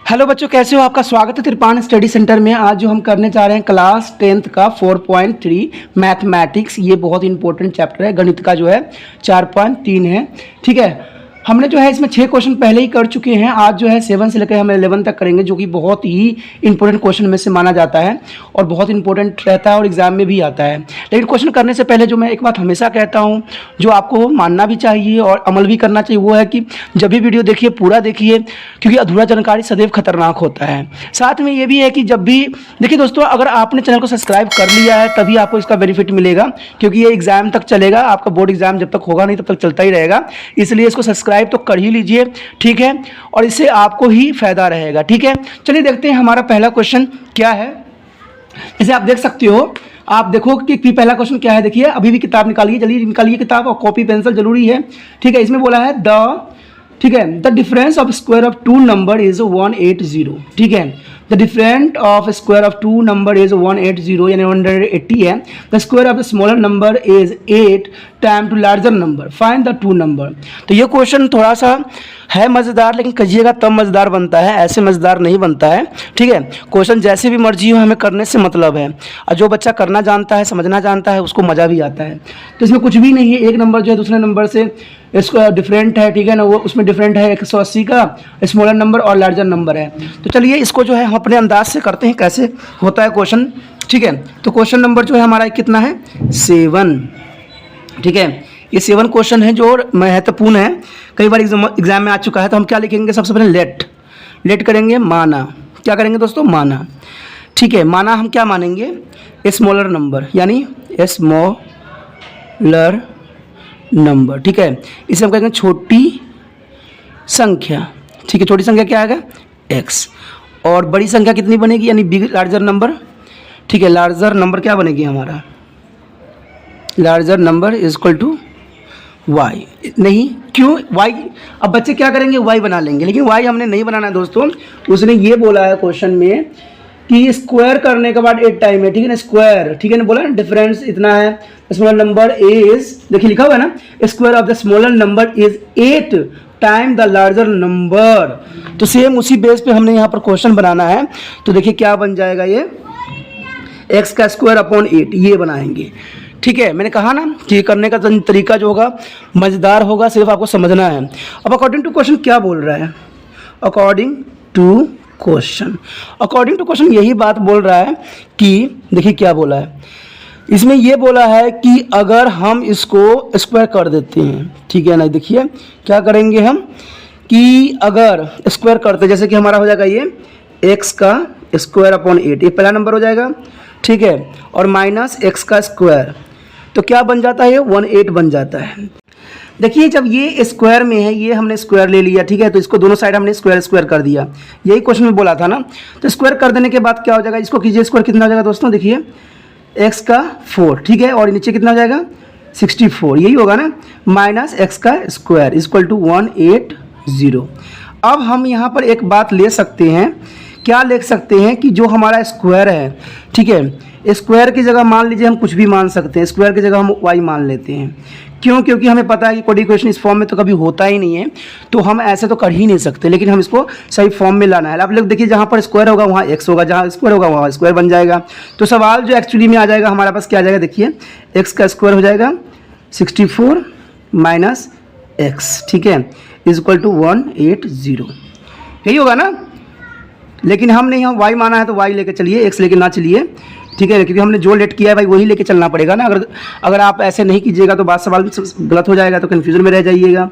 Hello बच्चों, कैसे हो? आपका स्वागत है त्रिपान स्टडी सेंटर में। आज जो हम करने जा रहे हैं क्लास 10th का 4.3 मैथमेटिक्स। ये बहुत इंपॉर्टेंट चैप्टर है। गणित का जो है 4.3 है। ठीक है, हमने जो है इसमें 6 क्वेश्चन पहले ही कर चुके हैं। आज जो है 7 से लेकर हम 11 तक करेंगे, जो कि बहुत ही इंपॉर्टेंट क्वेश्चन में से माना जाता है और बहुत इंपॉर्टेंट रहता है और एग्जाम में भी आता है। लेकिन क्वेश्चन करने से पहले जो मैं एक बात हमेशा कहता हूँ, जो आपको मानना भी चाहिए और अमल भी करना चाहिए, वो है कि जब भी वीडियो देखिए पूरा देखिए, क्योंकि अधूरा जानकारी सदैव खतरनाक होता है। साथ में ये भी है कि जब भी देखिए दोस्तों, अगर आपने चैनल को सब्सक्राइब कर लिया है तभी आपको इसका बेनिफिट मिलेगा, क्योंकि ये एग्जाम तक चलेगा। आपका बोर्ड एग्जाम जब तक होगा नहीं तब तक चलता ही रहेगा। इसलिए इसको सब्सक्राइब तो कर ही लीजिए, ठीक है, और इससे आपको ही फायदा रहेगा। ठीक है, चलिए देखते हैं हमारा पहला क्वेश्चन क्या है। जैसे आप देख सकते हो, आप देखो कि पहला क्वेश्चन क्या है। देखिए, अभी भी किताब निकालिए, जल्दी निकालिए किताब, और कॉपी पेंसिल जरूरी है। ठीक है, इसमें बोला है the difference of square of two number is 180। ठीक है, the different of square of two number is 180, यानी 180 है। The square of the smaller number is 8 time to larger number, find the two number. तो ये question थोड़ा सा है मज़ेदार, लेकिन कहिएगा तब मज़ेदार बनता है, ऐसे मज़ेदार नहीं बनता है। ठीक है, क्वेश्चन जैसे भी मर्जी हो, हमें करने से मतलब है, और जो बच्चा करना जानता है, समझना जानता है, उसको मज़ा भी आता है। तो इसमें कुछ भी नहीं है, एक नंबर जो है दूसरे नंबर से इसको डिफरेंट है, ठीक है ना, वो उसमें डिफरेंट है 180 का, स्मॉलर नंबर और लार्जर नंबर है। तो चलिए इसको जो है हम अपने अंदाज से करते हैं कैसे होता है क्वेश्चन। ठीक है, तो क्वेश्चन नंबर जो है हमारा कितना है, 7। ठीक है, ये 7 क्वेश्चन है जो महत्वपूर्ण है, कई बार एग्जाम में आ चुका है। तो हम क्या लिखेंगे, सबसे पहले लेट करेंगे, माना। क्या करेंगे दोस्तों, माना। ठीक है, माना हम क्या मानेंगे, स्मॉलर नंबर, यानी स्मॉलर नंबर। ठीक है, इसे हम कहेंगे छोटी संख्या। ठीक है, छोटी संख्या क्या आएगा, x, और बड़ी संख्या कितनी बनेगी, यानी बिग लार्जर नंबर। ठीक है, लार्जर नंबर क्या बनेगी हमारा, larger number is equal to y। नहीं, क्यों y? अब बच्चे क्या करेंगे, y बना लेंगे, लेकिन y हमने नहीं बनाना है दोस्तों। उसने ये बोला है क्वेश्चन में कि स्क्वायर करने के बाद 8 टाइम है। ठीक है ना, स्क्वायर, ठीक है ना, बोला ना डिफरेंस इतना है। स्मॉलर नंबर इज, देखिए लिखा हुआ है ना, square of the smaller number is 8 time the larger number. तो सेम उसी बेस पे हमने यहाँ पर क्वेश्चन बनाना है। तो देखिए क्या बन जाएगा, ये x का स्क्वायर अपॉन 8, ये बनाएंगे। ठीक है, मैंने कहा ना कि करने का तरीका जो होगा मज़ेदार होगा, सिर्फ आपको समझना है। अब अकॉर्डिंग टू क्वेश्चन क्या बोल रहा है, अकॉर्डिंग टू क्वेश्चन यही बात बोल रहा है कि देखिए क्या बोला है इसमें, ये बोला है कि अगर हम इसको स्क्वायर कर देते हैं, ठीक है ना, देखिए क्या करेंगे हम कि अगर स्क्वायर करते, जैसे कि हमारा हो जाएगा ये x का स्क्वायर अपॉन 8, ये पहला नंबर हो जाएगा। ठीक है, और माइनस x का स्क्वायर, तो क्या बन जाता है, 18 बन जाता है। देखिए जब ये स्क्वायर में है, ये हमने स्क्वायर ले लिया, ठीक है, तो इसको दोनों साइड हमने स्क्वायर कर दिया, यही क्वेश्चन में बोला था ना। तो स्क्वायर कर देने के बाद क्या हो जाएगा, इसको कीजिए स्क्वायर, कितना हो जाएगा दोस्तों, देखिए x का 4, ठीक है, और नीचे कितना हो जाएगा 64, यही होगा ना, माइनस x का स्क्वायर इक्वल टू 180। अब हम यहाँ पर एक बात ले सकते हैं, क्या लिख सकते हैं कि जो हमारा स्क्वायर है, ठीक है, स्क्वायर की जगह मान लीजिए हम कुछ भी मान सकते हैं, स्क्वायर की जगह हम y मान लेते हैं। क्यों? क्योंकि हमें पता है कि कोई इक्वेशन इस फॉर्म में तो कभी होता ही नहीं है, तो हम ऐसे तो कर ही नहीं सकते, लेकिन हम इसको सही फॉर्म में लाना है। आप लोग देखिए, जहाँ पर स्क्वायर होगा वहाँ x होगा, जहाँ स्क्वायर होगा वहाँ स्क्वायर बन जाएगा। तो सवाल जो एक्चुअली में आ जाएगा हमारे पास क्या आ जाएगा, देखिए x का स्क्वायर हो जाएगा 64 माइनस x, ठीक है, इज इक्वल टू 180, यही होगा ना। लेकिन हम नहीं, हम y माना है तो y लेके चलिए, x लेके ना चलिए, ठीक है, क्योंकि हमने जो लेट किया है भाई वही लेके चलना पड़ेगा ना। अगर आप ऐसे नहीं कीजिएगा तो बात सवाल गलत हो जाएगा, तो कन्फ्यूजन में रह जाइएगा।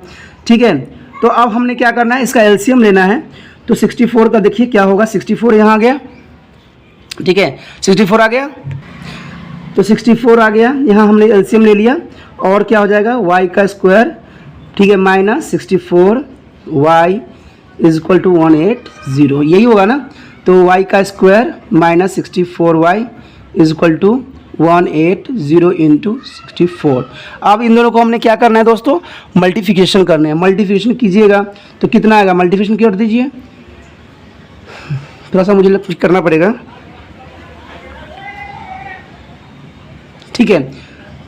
ठीक है, तो अब हमने क्या करना है, इसका एलसीएम लेना है। तो 64 का देखिए क्या होगा, 64 यहाँ आ गया, ठीक है, 64 आ गया, तो 64 आ गया, यहाँ हमने एलसीएम ले लिया, और क्या हो जाएगा y का स्क्वायर, ठीक है, minus 64 y is equal to 180, यही होगा ना। तो y का square minus 64y is equal to 180 into 64। अब इन दोनों को हमने क्या करना है दोस्तों, मल्टीप्लिकेशन करना है। मल्टीप्लिकेशन कीजिएगा तो कितना आएगा, मल्टीप्लिकेशन कर दीजिए, थोड़ा सा मुझे कुछ करना पड़ेगा। ठीक है,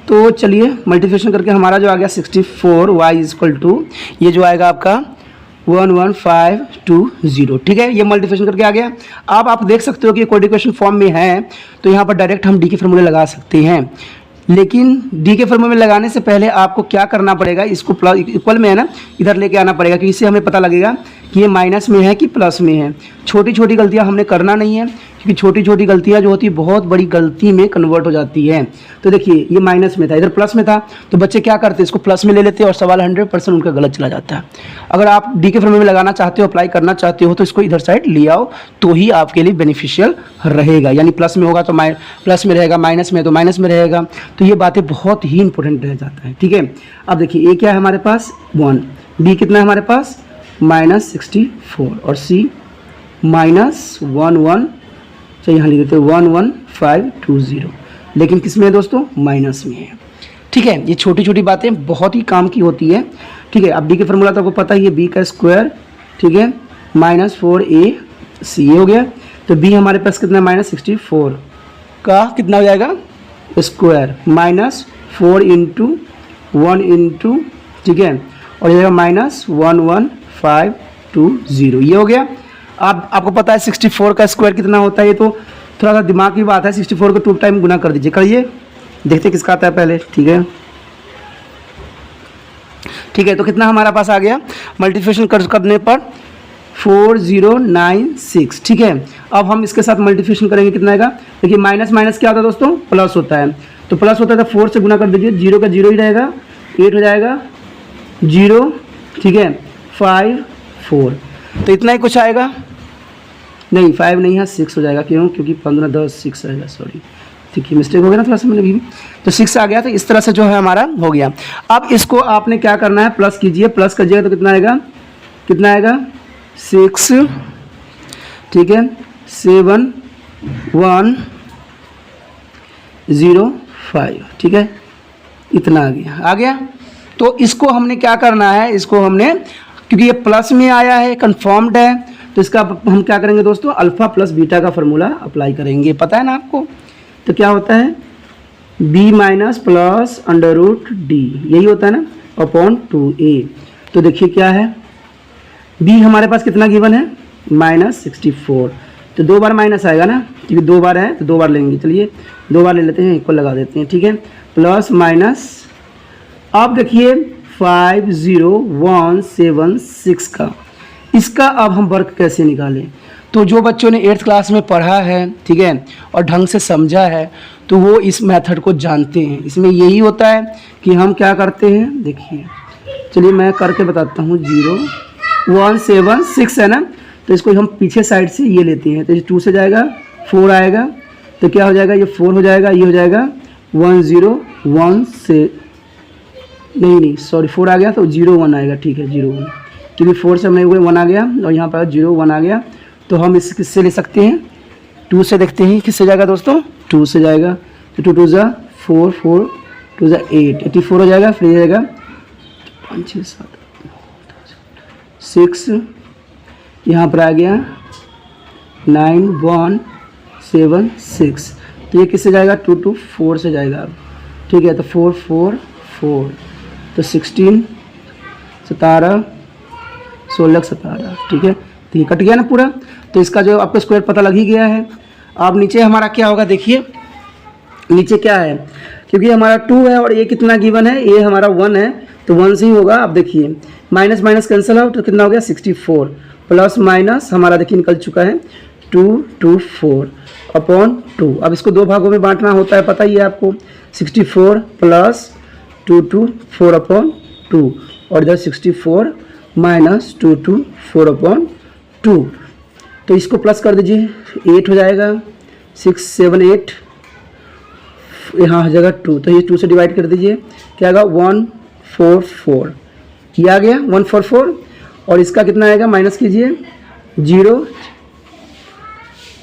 तो चलिए मल्टीप्लिकेशन करके हमारा जो आ गया 64y इज इक्वल टू, ये जो आएगा आपका 1152 ठीक है, ये मल्टीप्लिकेशन करके आ गया। अब आप देख सकते हो कि कोएफिशिएंट फॉर्म में है, तो यहाँ पर डायरेक्ट हम डी के फॉर्मूले लगा सकते हैं। लेकिन डी के फॉर्मूले में लगाने से पहले आपको क्या करना पड़ेगा, इसको प्लस इक्वल में है ना, इधर लेके आना पड़ेगा, क्योंकि इससे हमें पता लगेगा कि ये माइनस में है कि प्लस में है। छोटी छोटी गलतियां हमने करना नहीं है, क्योंकि छोटी छोटी गलतियां जो होती है बहुत बड़ी गलती में कन्वर्ट हो जाती है। तो देखिए ये माइनस में था, इधर प्लस में था, तो बच्चे क्या करते हैं, इसको प्लस में ले लेते हैं और सवाल 100% उनका गलत चला जाता है। अगर आप डी के फॉर्मूले में लगाना चाहते हो, अप्लाई करना चाहते हो, तो इसको इधर साइड ले आओ, तो ही आपके लिए बेनिफिशियल रहेगा। यानी प्लस में होगा तो प्लस में रहेगा, माइनस में तो माइनस में रहेगा। तो ये बातें बहुत ही इंपॉर्टेंट रह जाता है। ठीक है, अब देखिए ए क्या है हमारे पास 1, बी कितना है हमारे पास -64 और सी -11, चलिए यहाँ लिख देते हैं 11520, लेकिन किस में है दोस्तों, माइनस में है। ठीक है, ये छोटी छोटी बातें बहुत ही काम की होती है। ठीक है, अब डी के फॉर्मूला तो आपको पता ही है, बी का स्क्वायर, ठीक है, -4ac हो गया। तो बी हमारे पास कितना, -64 का कितना हो जाएगा स्क्वायर, -4 × 1 × ठीक है, और ये -11520, ये हो गया। अब आपको पता है 64 का स्क्वायर कितना होता है, ये तो थोड़ा सा दिमाग की बात है। 64 को 2 टाइम गुना कर दीजिए, करिए, देखते किसका आता है पहले। ठीक है, ठीक है, तो कितना हमारा पास आ गया, मल्टीप्लिकेशन करने पर 4096। ठीक है, अब हम इसके साथ मल्टीप्लिकेशन करेंगे, कितना आएगा, देखिए माइनस माइनस क्या होता है दोस्तों, प्लस होता है। तो प्लस होता है तो 4 से गुना कर दीजिए, 0 का 0 ही रहेगा, 8 हो जाएगा 0, ठीक है, 5 4, तो इतना ही कुछ आएगा, नहीं 5 नहीं है 6 हो जाएगा, क्यों, क्योंकि 15 10 6 आएगा, सॉरी, ठीक है, मिस्टेक हो गया ना थोड़ा सा मैंने भी, तो 6 आ गया। तो इस तरह से जो है हमारा हो गया। अब इसको आपने क्या करना है, प्लस कीजिए, प्लस कीजिएगा तो कितना आएगा, 6, ठीक है, 7105, ठीक है, इतना आ गया। तो इसको हमने क्या करना है, इसको हमने, क्योंकि ये प्लस में आया है, कंफर्म्ड है, तो इसका हम क्या करेंगे दोस्तों, अल्फा प्लस बीटा का फॉर्मूला अप्लाई करेंगे, पता है ना आपको। तो क्या होता है, b माइनस प्लस √d, यही होता है ना, अपॉन 2a। तो देखिए क्या है, b हमारे पास कितना गिवन है, -64, तो 2 बार माइनस आएगा ना, क्योंकि 2 बार है तो 2 बार लेंगे, चलिए 2 बार ले लेते हैं, इक्वल लगा देते हैं, ठीक है, प्लस माइनस। अब देखिए 50176 का, इसका अब हम वर्क कैसे निकालें। तो जो बच्चों ने 8th क्लास में पढ़ा है, ठीक है, और ढंग से समझा है, तो वो इस मेथड को जानते हैं। इसमें यही होता है कि हम क्या करते हैं, देखिए, चलिए मैं करके बताता हूँ। 0176 है ना, तो इसको हम पीछे साइड से ये लेते हैं, तो ये 2 से जाएगा, 4 आएगा, तो क्या हो जाएगा, ये 4 हो जाएगा, ये हो जाएगा 101 से, नहीं सॉरी 4 आ गया, तो 01 आएगा, ठीक है, 01, क्योंकि 4 से हमने 1 आ गया, और यहाँ पर 01 आ गया। तो हम इस किससे ले सकते हैं, 2 से देखते हैं, किससे जाएगा दोस्तों, 2 से जाएगा, तो 2 2 ज़ा 4, 4 2 ज़ा 8, 84 हो जाएगा, फिर जाएगा 5 6 7 6, यहाँ पर आ गया 9176, तो ये किससे जाएगा, 2 2 4 से जाएगा, ठीक है, तो 4 4 4, तो 16 17 16 17, ठीक है, तो ये कट गया ना पूरा। तो इसका जो आपको स्क्वायर पता लग ही गया है। अब नीचे हमारा क्या होगा, देखिए नीचे क्या है, क्योंकि हमारा 2 है और ये कितना गिवन है, ये हमारा 1 है, तो 1 से ही होगा। अब देखिए माइनस माइनस कैंसिल आउट, तो कितना हो गया 64, प्लस माइनस हमारा देखिए निकल चुका है 224 अपॉन 2। अब इसको 2 भागों में बांटना होता है, पता ही है आपको, 64 प्लस 224 अपॉन 2, और इधर 64 माइनस 224 अपॉन 2, तो इसको प्लस कर दीजिए, 8 हो जाएगा, 6 7 8, यहाँ हो जाएगा 2, तो ये 2 से डिवाइड कर दीजिए, क्या आएगा 144, ये आ गया 144, और इसका कितना आएगा, माइनस कीजिए 0,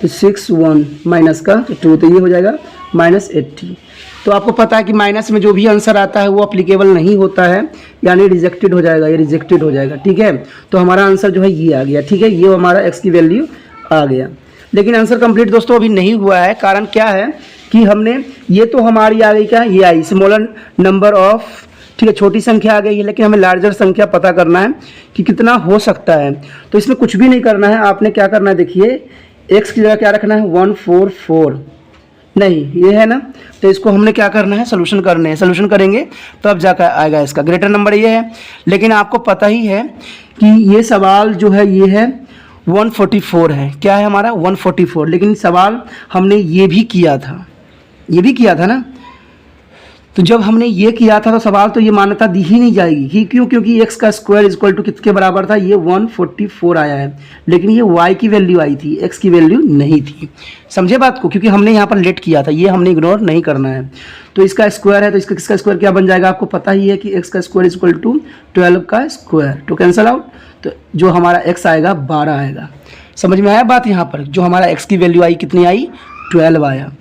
तो 6 1 माइनस का 2, तो ये हो जाएगा -80। तो आपको पता है कि माइनस में जो भी आंसर आता है वो अप्लीकेबल नहीं होता है, यानी रिजेक्टेड हो जाएगा, ये रिजेक्टेड हो जाएगा, ठीक है। तो हमारा आंसर जो है ये आ गया, ठीक है, ये हमारा x की वैल्यू आ गया। लेकिन आंसर कंप्लीट दोस्तों अभी नहीं हुआ है, कारण क्या है कि हमने, ये तो हमारी आ गई क्या, ये आई स्मॉलर नंबर ऑफ ठीक है, छोटी संख्या आ गई है, लेकिन हमें लार्जर संख्या पता करना है कि कितना हो सकता है। तो इसमें कुछ भी नहीं करना है, आपने क्या करना है, देखिए एक्स की जगह क्या रखना है 144, नहीं ये है ना, तो इसको हमने क्या करना है, सोल्यूशन करने हैं। सोल्यूशन करेंगे तब जाकर आएगा इसका ग्रेटर नंबर ये है। लेकिन आपको पता ही है कि ये सवाल जो है ये है 144 है, क्या है हमारा 144, लेकिन सवाल हमने ये भी किया था, ये भी किया था ना। तो जब हमने ये किया था तो सवाल तो ये मान्यता दी ही नहीं जाएगी कि क्यों, क्योंकि एक्स का स्क्वायर इक्वल टू किसके बराबर था, ये 144 आया है, लेकिन ये वाई की वैल्यू आई थी, एक्स की वैल्यू नहीं थी। समझे बात को, क्योंकि हमने यहाँ पर लेट किया था, ये हमने इग्नोर नहीं करना है। तो इसका स्क्वायर है, तो इसका किसका स्क्वायर क्या बन जाएगा, आपको पता ही है कि एक्स का स्क्वायर इक्वल टू 12 का स्क्वायर, तो कैंसल आउट, तो जो हमारा एक्स आएगा 12 आएगा। समझ में आया बात, यहाँ पर जो हमारा एक्स की वैल्यू आई कितनी आई 12 आया।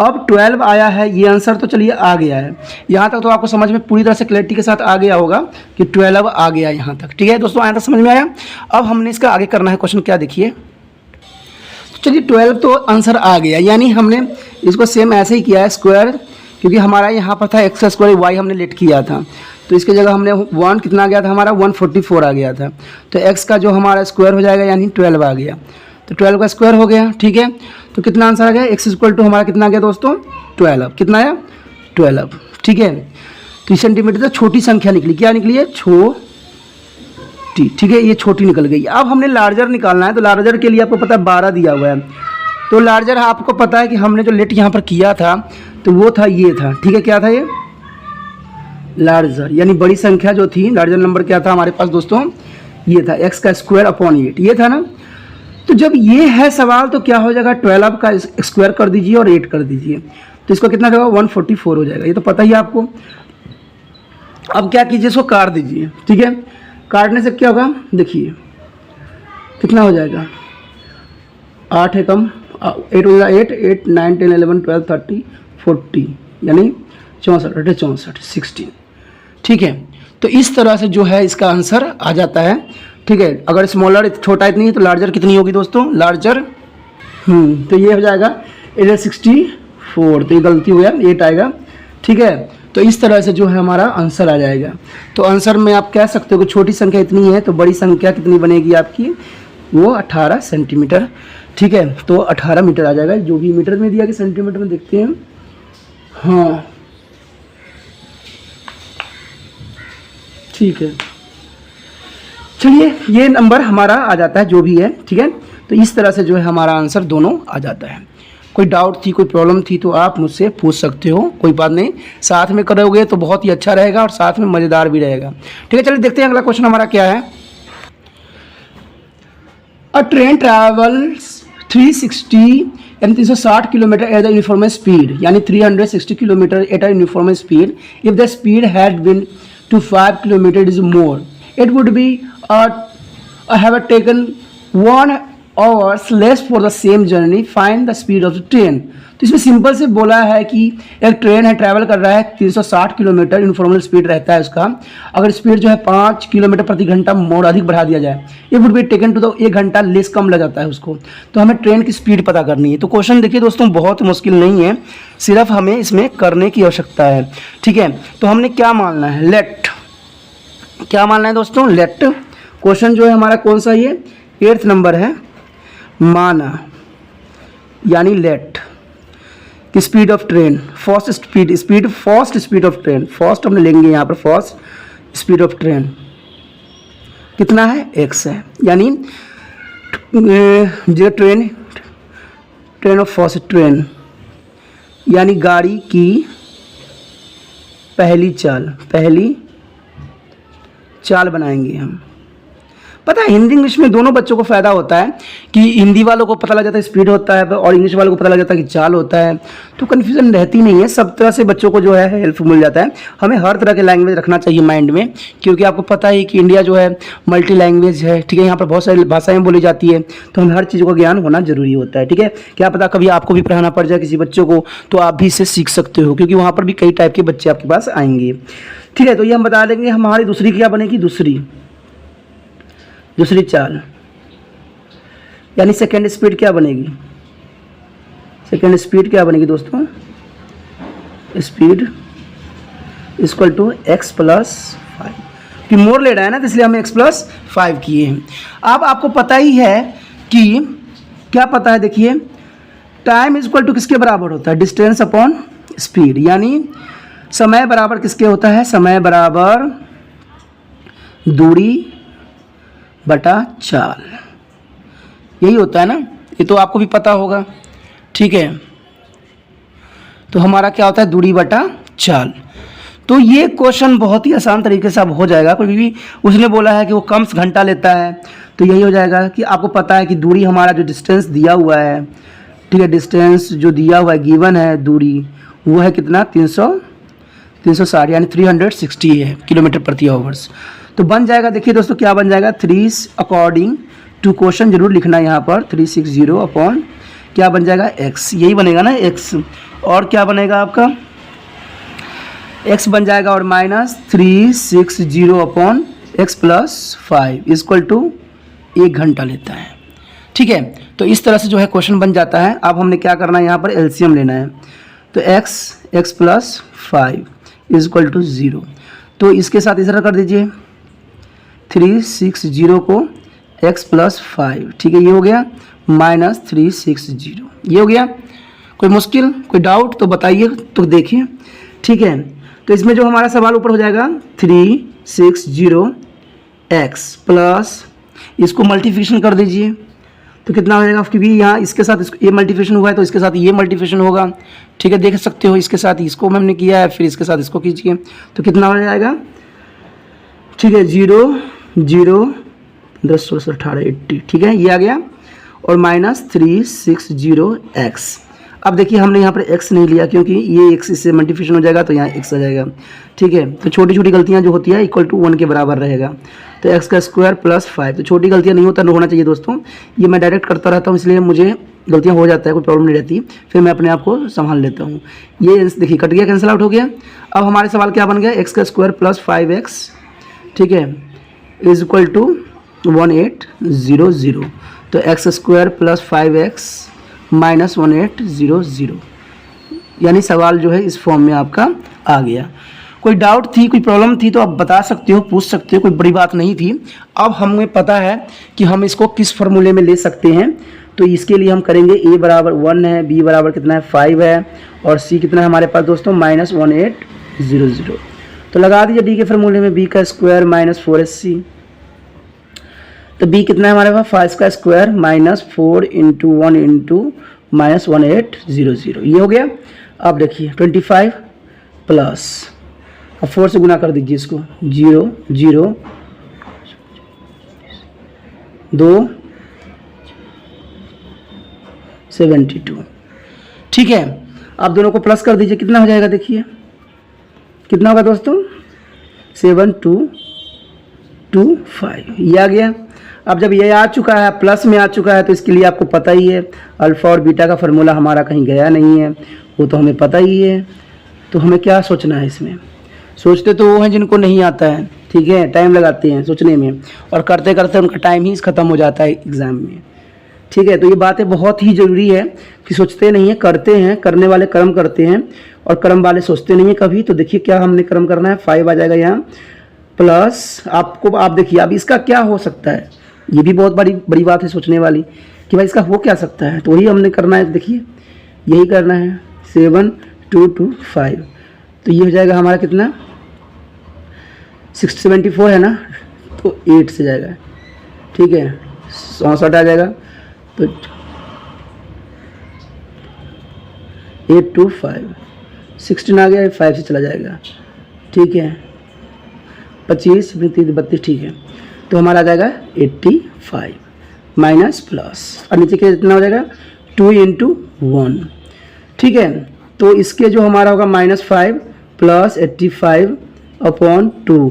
अब 12 आया है, ये आंसर तो चलिए आ गया है, यहाँ तक तो आपको समझ में पूरी तरह से क्लैरिटी के साथ आ गया होगा कि 12 आ गया यहाँ तक। ठीक है दोस्तों, आया तक समझ में आया। अब हमने इसका आगे करना है क्वेश्चन, क्या देखिए, तो चलिए 12 तो आंसर आ गया, यानी हमने इसको सेम ऐसे ही किया है स्क्वायर, क्योंकि हमारा यहाँ पर था एक्स का स्क्वायर, वाई हमने लेट किया था, तो इसके जगह हमने 1 कितना आ गया था हमारा 144 आ गया था, तो एक्स का जो हमारा स्क्वायर हो जाएगा यानी 12 आ गया, तो 12 का स्क्वायर हो गया। ठीक है, तो कितना आंसर आ गया, एक्स इक्वल टू हमारा कितना आ गया दोस्तों 12, कितना आया 12। ठीक है, तो सेंटीमीटर से छोटी संख्या निकली, क्या निकली है छोटी। ठीक है, ये छोटी निकल गई। अब हमने लार्जर निकालना है, तो लार्जर के लिए आपको पता है 12 दिया हुआ है, तो लार्जर आपको पता है कि हमने जो लेट यहाँ पर किया था तो वो था ये था। ठीक है, क्या था ये लार्जर, यानी बड़ी संख्या जो थी, लार्जर नंबर क्या था हमारे पास दोस्तों, ये था एक्स का स्क्वायर अपॉन 8, ये था ना। तो जब ये है सवाल तो क्या हो जाएगा 12 का स्क्वायर कर दीजिए और 8 कर दीजिए, तो इसको कितना होगा 144 हो जाएगा, ये तो पता ही है आपको। अब क्या कीजिए, इसको काट दीजिए। ठीक है, काटने से क्या होगा, देखिए कितना हो जाएगा, 8 है कम, 8 हो जाएगा, 8 8 9 10 11 12 13 40, यानी 64 64 16। ठीक है, तो इस तरह से जो है इसका आंसर आ जाता है। ठीक है, अगर स्मॉलर छोटा इतनी है तो लार्जर कितनी होगी दोस्तों, लार्जर तो ये हो जाएगा 864, तो ये गलती हो गया 8 आएगा। ठीक है, तो इस तरह से जो है हमारा आंसर आ जाएगा। तो आंसर में आप कह सकते हो कि छोटी संख्या इतनी है तो बड़ी संख्या कितनी बनेगी आपकी, वो 18 सेंटीमीटर। ठीक है, तो 18 मीटर आ जाएगा, जो भी मीटर में दिया कि सेंटीमीटर में देखते हैं। हाँ ठीक है, चलिए ये नंबर हमारा आ जाता है जो भी है। ठीक है, तो इस तरह से जो है हमारा आंसर दोनों आ जाता है। कोई डाउट थी, कोई प्रॉब्लम थी तो आप मुझसे पूछ सकते हो, कोई बात नहीं, साथ में करोगे तो बहुत ही अच्छा रहेगा और साथ में मज़ेदार भी रहेगा। ठीक है, चलिए देखते हैं अगला क्वेश्चन हमारा क्या है। अ ट्रेन ट्रैवल्स 360 यानी 360 kilometre at the uniform speed, यानी 360 kilometre at a uniform speed. If the speed had been to 5 kilometers is more, it would be have taken 1 hours less for the same journey. Find the speed of the train. तो इसमें simple से बोला है कि एक train है, travel कर रहा है 360 किलोमीटर, यूनिफॉर्मल स्पीड रहता है उसका। अगर स्पीड जो है 5 किलोमीटर प्रति घंटा मोड़ अधिक बढ़ा दिया जाए, ये would be taken to the 1 घंटा लेस कम लग जाता है उसको। तो हमें ट्रेन की स्पीड पता करनी है। तो क्वेश्चन देखिए दोस्तों बहुत मुश्किल नहीं है, सिर्फ हमें इसमें करने की आवश्यकता है। ठीक है, तो हमने क्या मानना है, लेट, क्या मानना है दोस्तों, लेट। क्वेश्चन जो है हमारा कौन सा, ये 8th नंबर है, माना यानी लेट कि speed of train, fast speed, speed fast speed of train, fast हमने लेंगे यहाँ पर, फास्ट स्पीड ऑफ ट्रेन कितना है x है, यानी जो ट्रेन ऑफ फास्ट ट्रेन यानी गाड़ी की पहली चाल बनाएंगे हम। पता है हिंदी इंग्लिश में दोनों बच्चों को फ़ायदा होता है कि हिंदी वालों को पता लग जाता है स्पीड होता है और इंग्लिश वालों को पता लग जाता है कि चाल होता है, तो कन्फ्यूज़न रहती नहीं है। सब तरह से बच्चों को जो है हेल्प मिल जाता है। हमें हर तरह के लैंग्वेज रखना चाहिए माइंड में, क्योंकि आपको पता है कि इंडिया जो है मल्टी लैंग्वेज है। ठीक है, यहाँ पर बहुत सारी भाषाएँ बोली जाती है, तो हमें हर चीज़ का ज्ञान होना जरूरी होता है। ठीक है, क्या पता कभी आपको भी पढ़ाना पड़ जाए किसी बच्चों को, तो आप भी इससे सीख सकते हो, क्योंकि वहाँ पर भी कई टाइप के बच्चे आपके पास आएंगे। ठीक है, तो ये हम बता देंगे हमारी दूसरी क्या बनेगी, दूसरी चाल यानी सेकेंड स्पीड क्या बनेगी, सेकेंड स्पीड क्या बनेगी दोस्तों, speed equal to x plus 5, कि मोर ले रहा है ना, तो इसलिए हम x प्लस 5 किए हैं। अब आपको पता ही है कि क्या पता है, देखिए टाइम इज इक्वल टू किसके बराबर होता है, डिस्टेंस अपॉन स्पीड, यानी समय बराबर किसके होता है, समय बराबर दूरी बटा चाल, यही होता है ना, ये तो आपको भी पता होगा, ठीक है। तो हमारा क्या होता है, दूरी बटा चाल। तो ये क्वेश्चन बहुत ही आसान तरीके से अब हो जाएगा, क्योंकि भी उसने बोला है कि वो कम घंटा लेता है, तो यही हो जाएगा कि आपको पता है कि दूरी हमारा जो डिस्टेंस दिया हुआ है, ठीक है, डिस्टेंस जो दिया हुआ है गिवन है दूरी, वो है कितना 360 यानी 360 है किलोमीटर प्रति आवर्स। तो बन जाएगा, देखिए दोस्तों क्या बन जाएगा, 3 अकॉर्डिंग टू क्वेश्चन जरूर लिखना है यहाँ पर, 360 अपॉन क्या बन जाएगा x, यही बनेगा ना x, और क्या बनेगा आपका x बन जाएगा और minus 360 upon x plus 5 equal to 1 घंटा लेता है, ठीक है। तो इस तरह से जो है क्वेश्चन बन जाता है। अब हमने क्या करना है, यहाँ पर एलसीएम लेना है, तो x प्लस 5 इक्वल टू 0, तो इसके साथ इस तरह कर दीजिए 360 को x प्लस 5, ठीक है, ये हो गया माइनस 360, ये हो गया। कोई मुश्किल, कोई डाउट तो बताइए, तो देखिए, ठीक है। तो इसमें जो हमारा सवाल ऊपर हो जाएगा 360x प्लस, इसको मल्टीप्लिकेशन कर दीजिए, तो कितना हो जाएगा, क्योंकि यहाँ इसके साथ ये मल्टीप्लिकेशन हुआ है तो इसके साथ ये मल्टीप्लिकेशन होगा, ठीक है, देख सकते हो, इसके साथ इसको हमने किया है, फिर इसके साथ इसको कीजिए, तो कितना हो जाएगा, ठीक है, 0 0 10 16 18 80, ठीक है, ये आ गया, और माइनस 360x। अब देखिए हमने यहाँ पर x नहीं लिया, क्योंकि ये x इससे मल्टीप्लिकेशन हो जाएगा तो यहाँ x आ जाएगा, ठीक है। तो छोटी छोटी गलतियाँ जो होती है इक्वल टू 1 के बराबर रहेगा, तो x का स्क्वायर प्लस 5, तो छोटी गलतियाँ नहीं होना चाहिए दोस्तों, ये मैं डायरेक्ट करता रहता हूँ, इसलिए मुझे गलतियाँ हो जाता है, कोई प्रॉब्लम नहीं रहती, फिर मैं अपने आप को संभाल लेता हूँ। ये देखिए कट गया, कैंसिल आउट हो गया। अब हमारे सवाल क्या बन गया, x का स्क्वायर प्लस 5x, ठीक है, इज इक्वल टू 1800, तो x square plus 5x minus 1800, यानी सवाल जो है इस फॉर्म में आपका आ गया। कोई डाउट थी, कोई प्रॉब्लम थी तो आप बता सकते हो, पूछ सकते हो, कोई बड़ी बात नहीं थी। अब हमें पता है कि हम इसको किस फॉर्मूले में ले सकते हैं, तो इसके लिए हम करेंगे a बराबर 1 है, b बराबर कितना है 5 है, और c कितना है हमारे पास दोस्तों माइनस 1800, तो लगा दीजिए d के फॉर्मूले में b का स्क्वायर माइनस 4ac, तो b कितना है हमारे पास 5 का square minus 4 into 1 into minus 1800, ये हो गया। अब देखिए 25 प्लस, अब 4 से गुना कर दीजिए इसको, 0 0 2 72, ठीक है। अब दोनों को प्लस कर दीजिए, कितना हो जाएगा, देखिए कितना होगा दोस्तों 7225, ये आ गया। अब जब ये आ चुका है, प्लस में आ चुका है, तो इसके लिए आपको पता ही है अल्फ़ा और बीटा का फार्मूला हमारा कहीं गया नहीं है, वो तो हमें पता ही है। तो हमें क्या सोचना है, इसमें सोचते तो वो हैं जिनको नहीं आता है, ठीक है, टाइम लगाते हैं सोचने में, और करते करते उनका टाइम ही ख़त्म हो जाता है एग्ज़ाम में, ठीक है। तो ये बातें बहुत ही ज़रूरी है कि सोचते नहीं हैं, करते हैं, करने वाले कर्म करते हैं, और कर्म वाले सोचते नहीं हैं कभी। तो देखिए क्या हमने कर्म करना है, 5 आ जाएगा यहाँ, प्लस आपको, आप देखिए अब इसका क्या हो सकता है, ये भी बहुत बड़ी बात है सोचने वाली कि भाई इसका हो क्या सकता है, तो वही हमने करना है। देखिए यही करना है, 7225, तो ये हो जाएगा हमारा कितना 674 है ना, तो 8 से जाएगा, ठीक है, 64 आ जाएगा, तो 825, 16 आ गया, 5 से चला जाएगा, ठीक है, 25 32, ठीक है, तो हमारा आ जाएगा 85 माइनस प्लस, और नीचे कितना हो जाएगा 2 इंटू 1, ठीक है। तो इसके जो हमारा होगा -5 प्लस 85 अपॉन 2,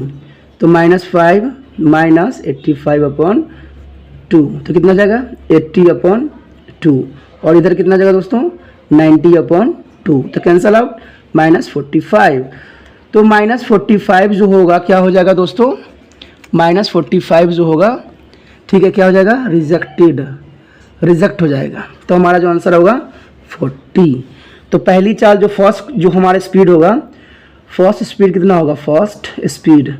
तो -5 माइनस 85 अपॉन 2, तो कितना जाएगा 80 अपॉन 2, और इधर कितना जाएगा दोस्तों 90 अपॉन 2, तो कैंसल आउट -45, तो -45 जो होगा क्या हो जाएगा दोस्तों, -45 जो होगा, ठीक है, क्या हो जाएगा रिजेक्ट हो जाएगा। तो हमारा जो आंसर होगा 40। तो पहली चाल जो फर्स्ट जो हमारा स्पीड होगा फर्स्ट स्पीड कितना होगा, फर्स्ट स्पीड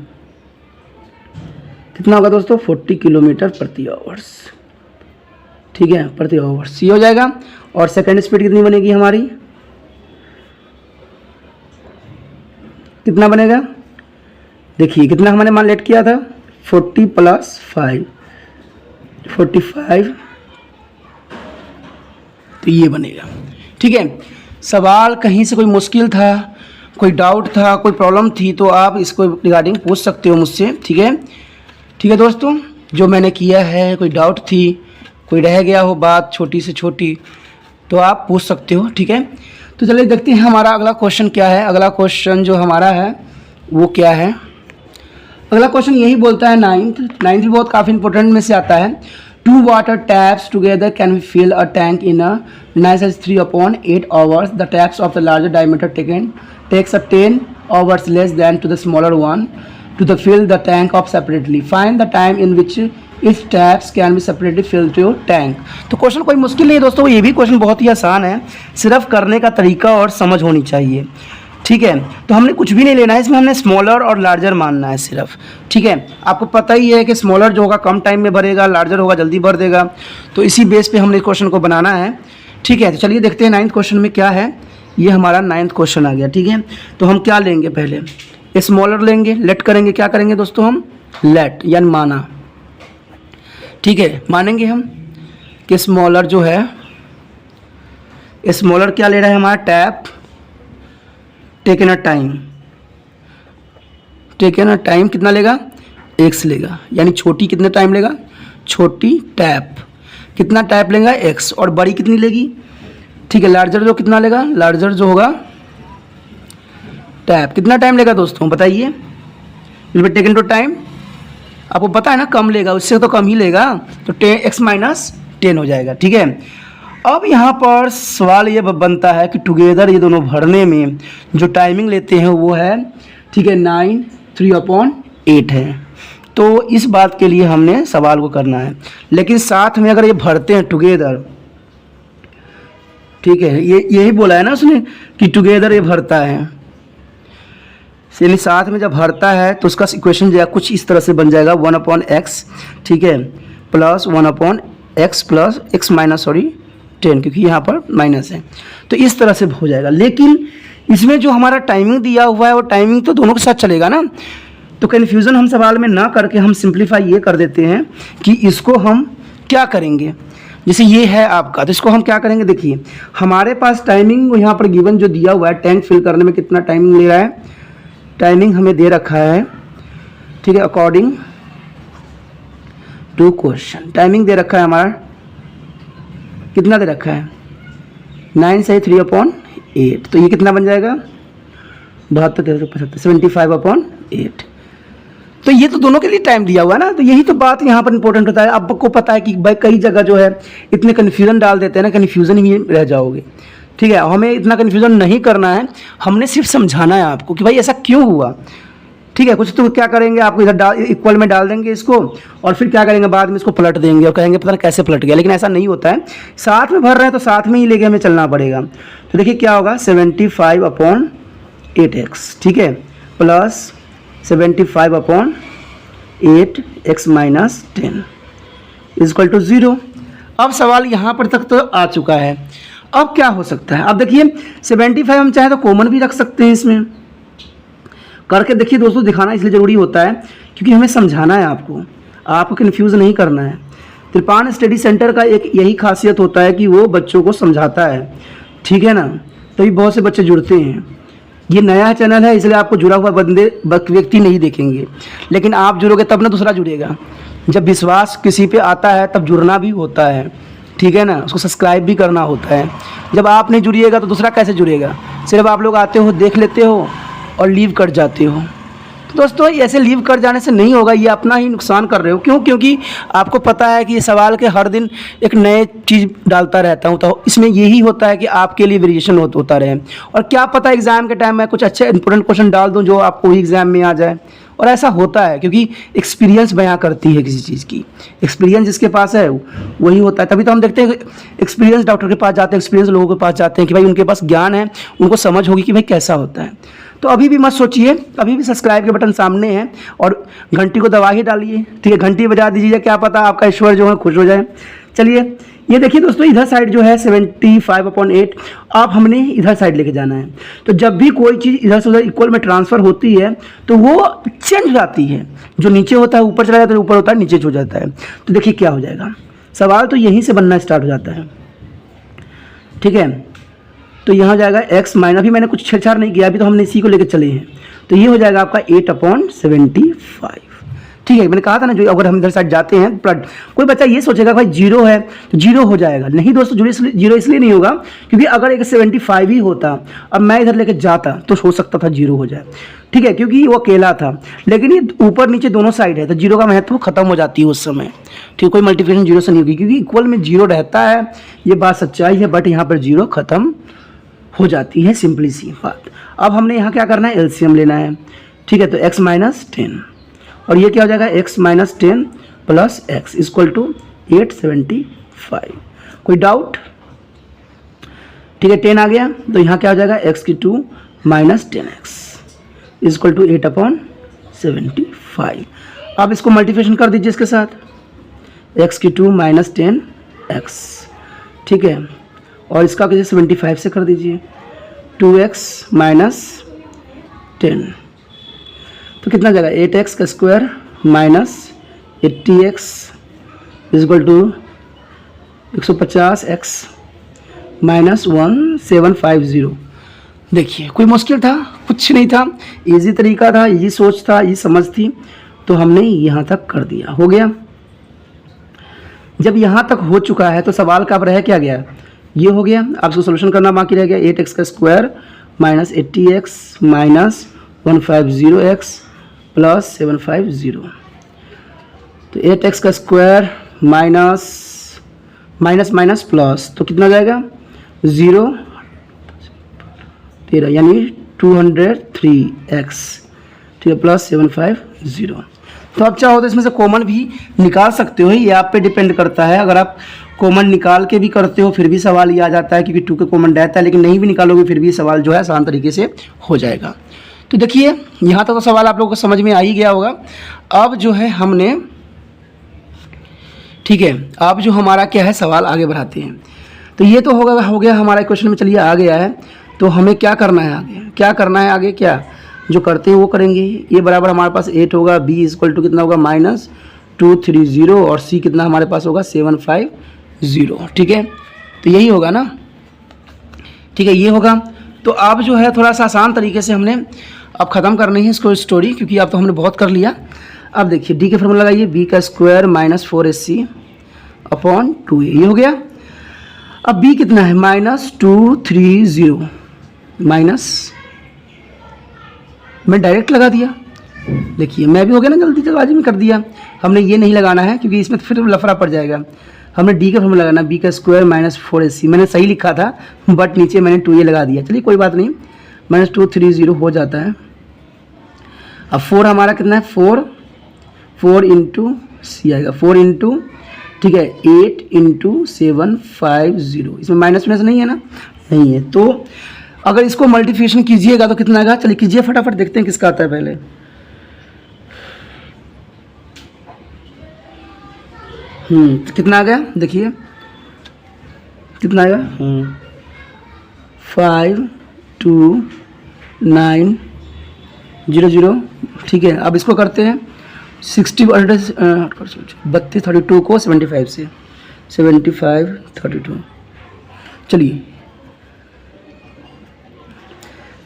कितना होगा दोस्तों, 40 किलोमीटर प्रति आवर्स, ठीक है, प्रति आवर, सी हो जाएगा। और सेकंड स्पीड कितनी बनेगी हमारी, कितना बनेगा, देखिए कितना हमने मान लेट किया था, 40 + 5, 45, तो ये बनेगा, ठीक है। सवाल कहीं से कोई मुश्किल था, कोई डाउट था, कोई प्रॉब्लम थी, तो आप इसको रिगार्डिंग पूछ सकते हो मुझसे, ठीक है। ठीक है दोस्तों, जो मैंने किया है, कोई डाउट थी, कोई रह गया हो बात छोटी से छोटी, तो आप पूछ सकते हो, ठीक है। तो चलिए देखते हैं हमारा अगला क्वेश्चन क्या है। अगला क्वेश्चन जो हमारा है वो क्या है, अगला क्वेश्चन यही बोलता है, नाइन्थ भी बहुत काफ़ी इंपॉर्टेंट में से आता है। 2 water taps together can fill a tank in a nice size 3/8 hours. The taps of the larger diameter takes a 10 hours less than to the smaller one to fill the tank up separately. Find the time in which its taps can be separately filled to your tank. तो question कोई मुश्किल नहीं है दोस्तों, ये भी question बहुत ही आसान है, सिर्फ करने का तरीका और समझ होनी चाहिए, ठीक है। तो हमने कुछ भी नहीं लेना है इसमें, हमने स्मॉलर और लार्जर मानना है सिर्फ, ठीक है। आपको पता ही है कि स्मॉलर जो होगा कम टाइम में भरेगा, लार्जर होगा जल्दी भर देगा, तो इसी बेस पे हमने क्वेश्चन को बनाना है, ठीक है। तो चलिए देखते हैं 9th क्वेश्चन में क्या है। ये हमारा 9th क्वेश्चन आ गया, ठीक है। तो हम क्या लेंगे, पहले स्मॉलर लेंगे, लेट करेंगे, क्या करेंगे दोस्तों हम, लेट यानी माना, ठीक है। मानेंगे हम कि स्मॉलर जो है, स्मॉलर क्या ले रहा है हमारा, टैप टेकन अ टाइम कितना लेगा, x लेगा, यानी छोटी कितने टाइम लेगा, छोटी टैप कितना टैप लेगा x, और बड़ी कितनी लेगी, ठीक है। लार्जर जो कितना लेगा, लार्जर जो होगा टैप कितना टाइम लेगा दोस्तों बताइए, टेकन टू टाइम आपको पता है ना, कम लेगा, उससे तो कम ही लेगा, तो x - 10 हो जाएगा, ठीक है। अब यहाँ पर सवाल ये बनता है कि टुगेदर ये दोनों भरने में जो टाइमिंग लेते हैं वो है, ठीक है, 9 3/8 है। तो इस बात के लिए हमने सवाल को करना है, लेकिन साथ में अगर ये भरते हैं टुगेदर, ठीक है, ये यही बोला है ना उसने कि टुगेदर ये भरता है, यानी साथ में जब भरता है तो उसका इक्वेशन जो है कुछ इस तरह से बन जाएगा, 1/x, ठीक है, प्लस 1/x प्लस x - 10, क्योंकि यहाँ पर माइनस है, तो इस तरह से हो जाएगा। लेकिन इसमें जो हमारा टाइमिंग दिया हुआ है वो टाइमिंग तो दोनों के साथ चलेगा ना, तो कन्फ्यूज़न हम सवाल में ना करके हम सिंप्लीफाई ये कर देते हैं कि इसको हम क्या करेंगे, जैसे ये है आपका, तो इसको हम क्या करेंगे, देखिए हमारे पास टाइमिंग यहाँ पर गिवन जो दिया हुआ है, टैंक फिल करने में कितना टाइमिंग ले रहा है, टाइमिंग हमें दे रखा है, ठीक है, अकॉर्डिंग टू क्वेश्चन टाइमिंग दे रखा है हमारा, कितना दे रखा है, 9 से 3/8, तो ये कितना बन जाएगा, 72 75 75/8। तो ये तो दोनों के लिए टाइम दिया हुआ है ना, तो यही तो बात यहाँ पर इंपॉर्टेंट होता है। आपको पता है कि भाई कई जगह जो है इतने कन्फ्यूज़न डाल देते हैं ना, कन्फ्यूज़न ही रह जाओगे, ठीक है। हमें इतना कन्फ्यूज़न नहीं करना है, हमने सिर्फ समझाना है आपको कि भाई ऐसा क्यों हुआ, ठीक है। कुछ तो क्या करेंगे, आपको इधर इक्वल में डाल देंगे इसको, और फिर क्या करेंगे, बाद में इसको पलट देंगे और कहेंगे पता नहीं कैसे पलट गया, लेकिन ऐसा नहीं होता है। साथ में भर रहे हैं तो साथ में ही लेके हमें चलना पड़ेगा। तो देखिए क्या होगा, 75/8x, ठीक है, प्लस 75/8 x - 10 इक्वल टू 0। अब सवाल यहाँ पर तक तो आ चुका है, अब क्या हो सकता है। अब देखिए 75 हम चाहे तो कॉमन भी रख सकते हैं, इसमें करके देखिए दोस्तों, दिखाना इसलिए ज़रूरी होता है क्योंकि हमें समझाना है आपको कन्फ्यूज़ नहीं करना है। त्रिपान स्टडी सेंटर का एक यही खासियत होता है कि वो बच्चों को समझाता है, ठीक है ना, तभी बहुत से बच्चे जुड़ते हैं। ये नया चैनल है इसलिए आपको जुड़ा हुआ व्यक्ति नहीं देखेंगे, लेकिन आप जुड़ोगे तब ना दूसरा जुड़ेगा। जब विश्वास किसी पे आता है तब जुड़ना भी होता है, ठीक है ना, उसको सब्सक्राइब भी करना होता है। जब आप नहीं जुड़िएगा तो दूसरा कैसे जुड़ेगा, सिर्फ आप लोग आते हो, देख लेते हो और लीव कर जाते हो। तो दोस्तों ऐसे लीव कर जाने से नहीं होगा, ये अपना ही नुकसान कर रहे हो। क्यों? क्योंकि आपको पता है कि ये सवाल के हर दिन एक नए चीज़ डालता रहता हूँ, तो इसमें यही होता है कि आपके लिए वेरिएशन होता रहे। और क्या पता एग्ज़ाम के टाइम में कुछ अच्छे इंपॉर्टेंट क्वेश्चन डाल दूँ जो आपको ही एग्ज़ाम में आ जाए। और ऐसा होता है क्योंकि एक्सपीरियंस बयां करती है किसी चीज़ की, एक्सपीरियंस जिसके पास है वही होता है। तभी तो हम देखते हैं एक्सपीरियंस डॉक्टर के पास जाते हैं, एक्सपीरियंस लोगों के पास जाते हैं कि भाई उनके पास ज्ञान है, उनको समझ होगी कि भाई कैसा होता है। तो अभी भी मत सोचिए, अभी भी सब्सक्राइब के बटन सामने है और घंटी को दबा ही डालिए, ठीक है, घंटी बजा दीजिए, क्या पता आपका ईश्वर जो है खुश हो जाए। चलिए ये देखिए दोस्तों, इधर साइड जो है 75/8 आप हमने इधर साइड लेके जाना है। तो जब भी कोई चीज़ इधर से उधर इक्वल में ट्रांसफ़र होती है तो वो चेंज हो जाती है, जो नीचे होता है ऊपर चला जाता है, ऊपर होता है नीचे हो जाता है। तो देखिए क्या हो जाएगा, सवाल तो यहीं से बनना स्टार्ट हो जाता है, ठीक है। तो यहाँ जाएगा x माइनस, अभी मैंने कुछ छेड़छाड़ नहीं किया, अभी तो हमने इसी को लेकर चले हैं। तो ये हो जाएगा आपका 8/75, ठीक है। मैंने कहा था ना, जो अगर हम इधर साइड जाते हैं, कोई बच्चा ये सोचेगा भाई जीरो है तो जीरो हो जाएगा, नहीं दोस्तों, जीरो इसलिए नहीं होगा क्योंकि अगर एक 75 ही होता, अब मैं इधर लेकर जाता तो हो सकता था जीरो हो जाए, ठीक है, क्योंकि वो अकेला था। लेकिन ये ऊपर नीचे दोनों साइड है तो जीरो का महत्व खत्म हो जाती है उस समय, ठीक, कोई मल्टीप्लिकेशन जीरो से नहीं होगी क्योंकि इक्वल में जीरो रहता है, ये बात सच्चाई है, बट यहाँ पर जीरो खत्म हो जाती है, सिंपली सी बात। अब हमने यहाँ क्या करना है, एलसीएम लेना है, ठीक है। तो x माइनस 10 और ये क्या हो जाएगा, x minus 10 plus x equal to 875। कोई डाउट, ठीक है, 10 आ गया तो यहाँ क्या हो जाएगा, x³ minus 10x equal to 8/75। अब इसको मल्टीप्लिकेशन कर दीजिए इसके साथ, x³ माइनस 10x, ठीक है, और इसका किसी 75 से कर दीजिए, 2x माइनस 10, तो कितना जाएगा, 8x का square minus 80x equal to 150x minus 1750। देखिए कोई मुश्किल था, कुछ नहीं था, इजी तरीका था, इजी सोच था, इजी समझ थी, तो हमने यहाँ तक कर दिया, हो गया। जब यहाँ तक हो चुका है तो सवाल का अब रह क्या गया, ये हो गया। अब इसको सोल्यूशन करना बाकी रह गया, 8x का square minus 80x minus 150x plus 750। तो 8x का square minus minus minus plus, तो कितना जाएगा, 0 13 यानी 203x, ठीक है, प्लस 750। तो अब चाहो तो इसमें से कॉमन भी निकाल सकते हो, ये आप पे डिपेंड करता है। अगर आप कॉमन निकाल के भी करते हो फिर भी सवाल ये आ जाता है क्योंकि 2 के कॉमन रहता है, लेकिन नहीं भी निकालोगे फिर भी सवाल जो है आसान तरीके से हो जाएगा। तो देखिए यहाँ तक तो सवाल आप लोगों को समझ में आ ही गया होगा। अब जो है हमने, ठीक है, अब जो हमारा क्या है सवाल आगे बढ़ाते हैं। तो ये तो हो गया हमारा क्वेश्चन में, चलिए आ गया है, तो हमें क्या करना है आगे, क्या करना है आगे, क्या जो करते हैं वो करेंगे। ये बराबर हमारे पास 8 होगा, b इक्वल टू कितना होगा, माइनस 230 और c कितना हमारे पास होगा, 750, ठीक है। तो यही होगा ना, ठीक है, ये होगा। तो अब जो है थोड़ा सा आसान तरीके से हमने अब ख़त्म करनी है इसको स्टोरी, क्योंकि अब तो हमने बहुत कर लिया। अब देखिए d के फॉर्मूला लगाइए, b का square minus 4ac upon 2a, ये हो गया। अब b कितना है, माइनस 230 माइनस, मैं डायरेक्ट लगा दिया, देखिए मैं भी हो गया ना, जल्दीबाजी में कर दिया। हमने ये नहीं लगाना है क्योंकि इसमें फिर लफड़ा पड़ जाएगा। हमने डी का फॉर्मूला लगाना, बी का स्क्वायर माइनस 4ac, मैंने सही लिखा था बट नीचे मैंने 2a लगा दिया, चलिए कोई बात नहीं, माइनस 230 हो जाता है। अब 4 हमारा कितना है, 4 इंटू सी आएगा, 4 इंटू, ठीक है, 8 इंटू 750, इसमें माइनस माइनस नहीं है ना, नहीं है। तो अगर इसको मल्टीप्लिकेशन कीजिएगा तो कितना आएगा, चलिए कीजिए फटाफट, देखते हैं किसका आता है पहले। तो कितना आ गया, देखिए कितना आएगा, 5290, ठीक है। अब इसको करते हैं 32 32 को 75 से, 75 32। चलिए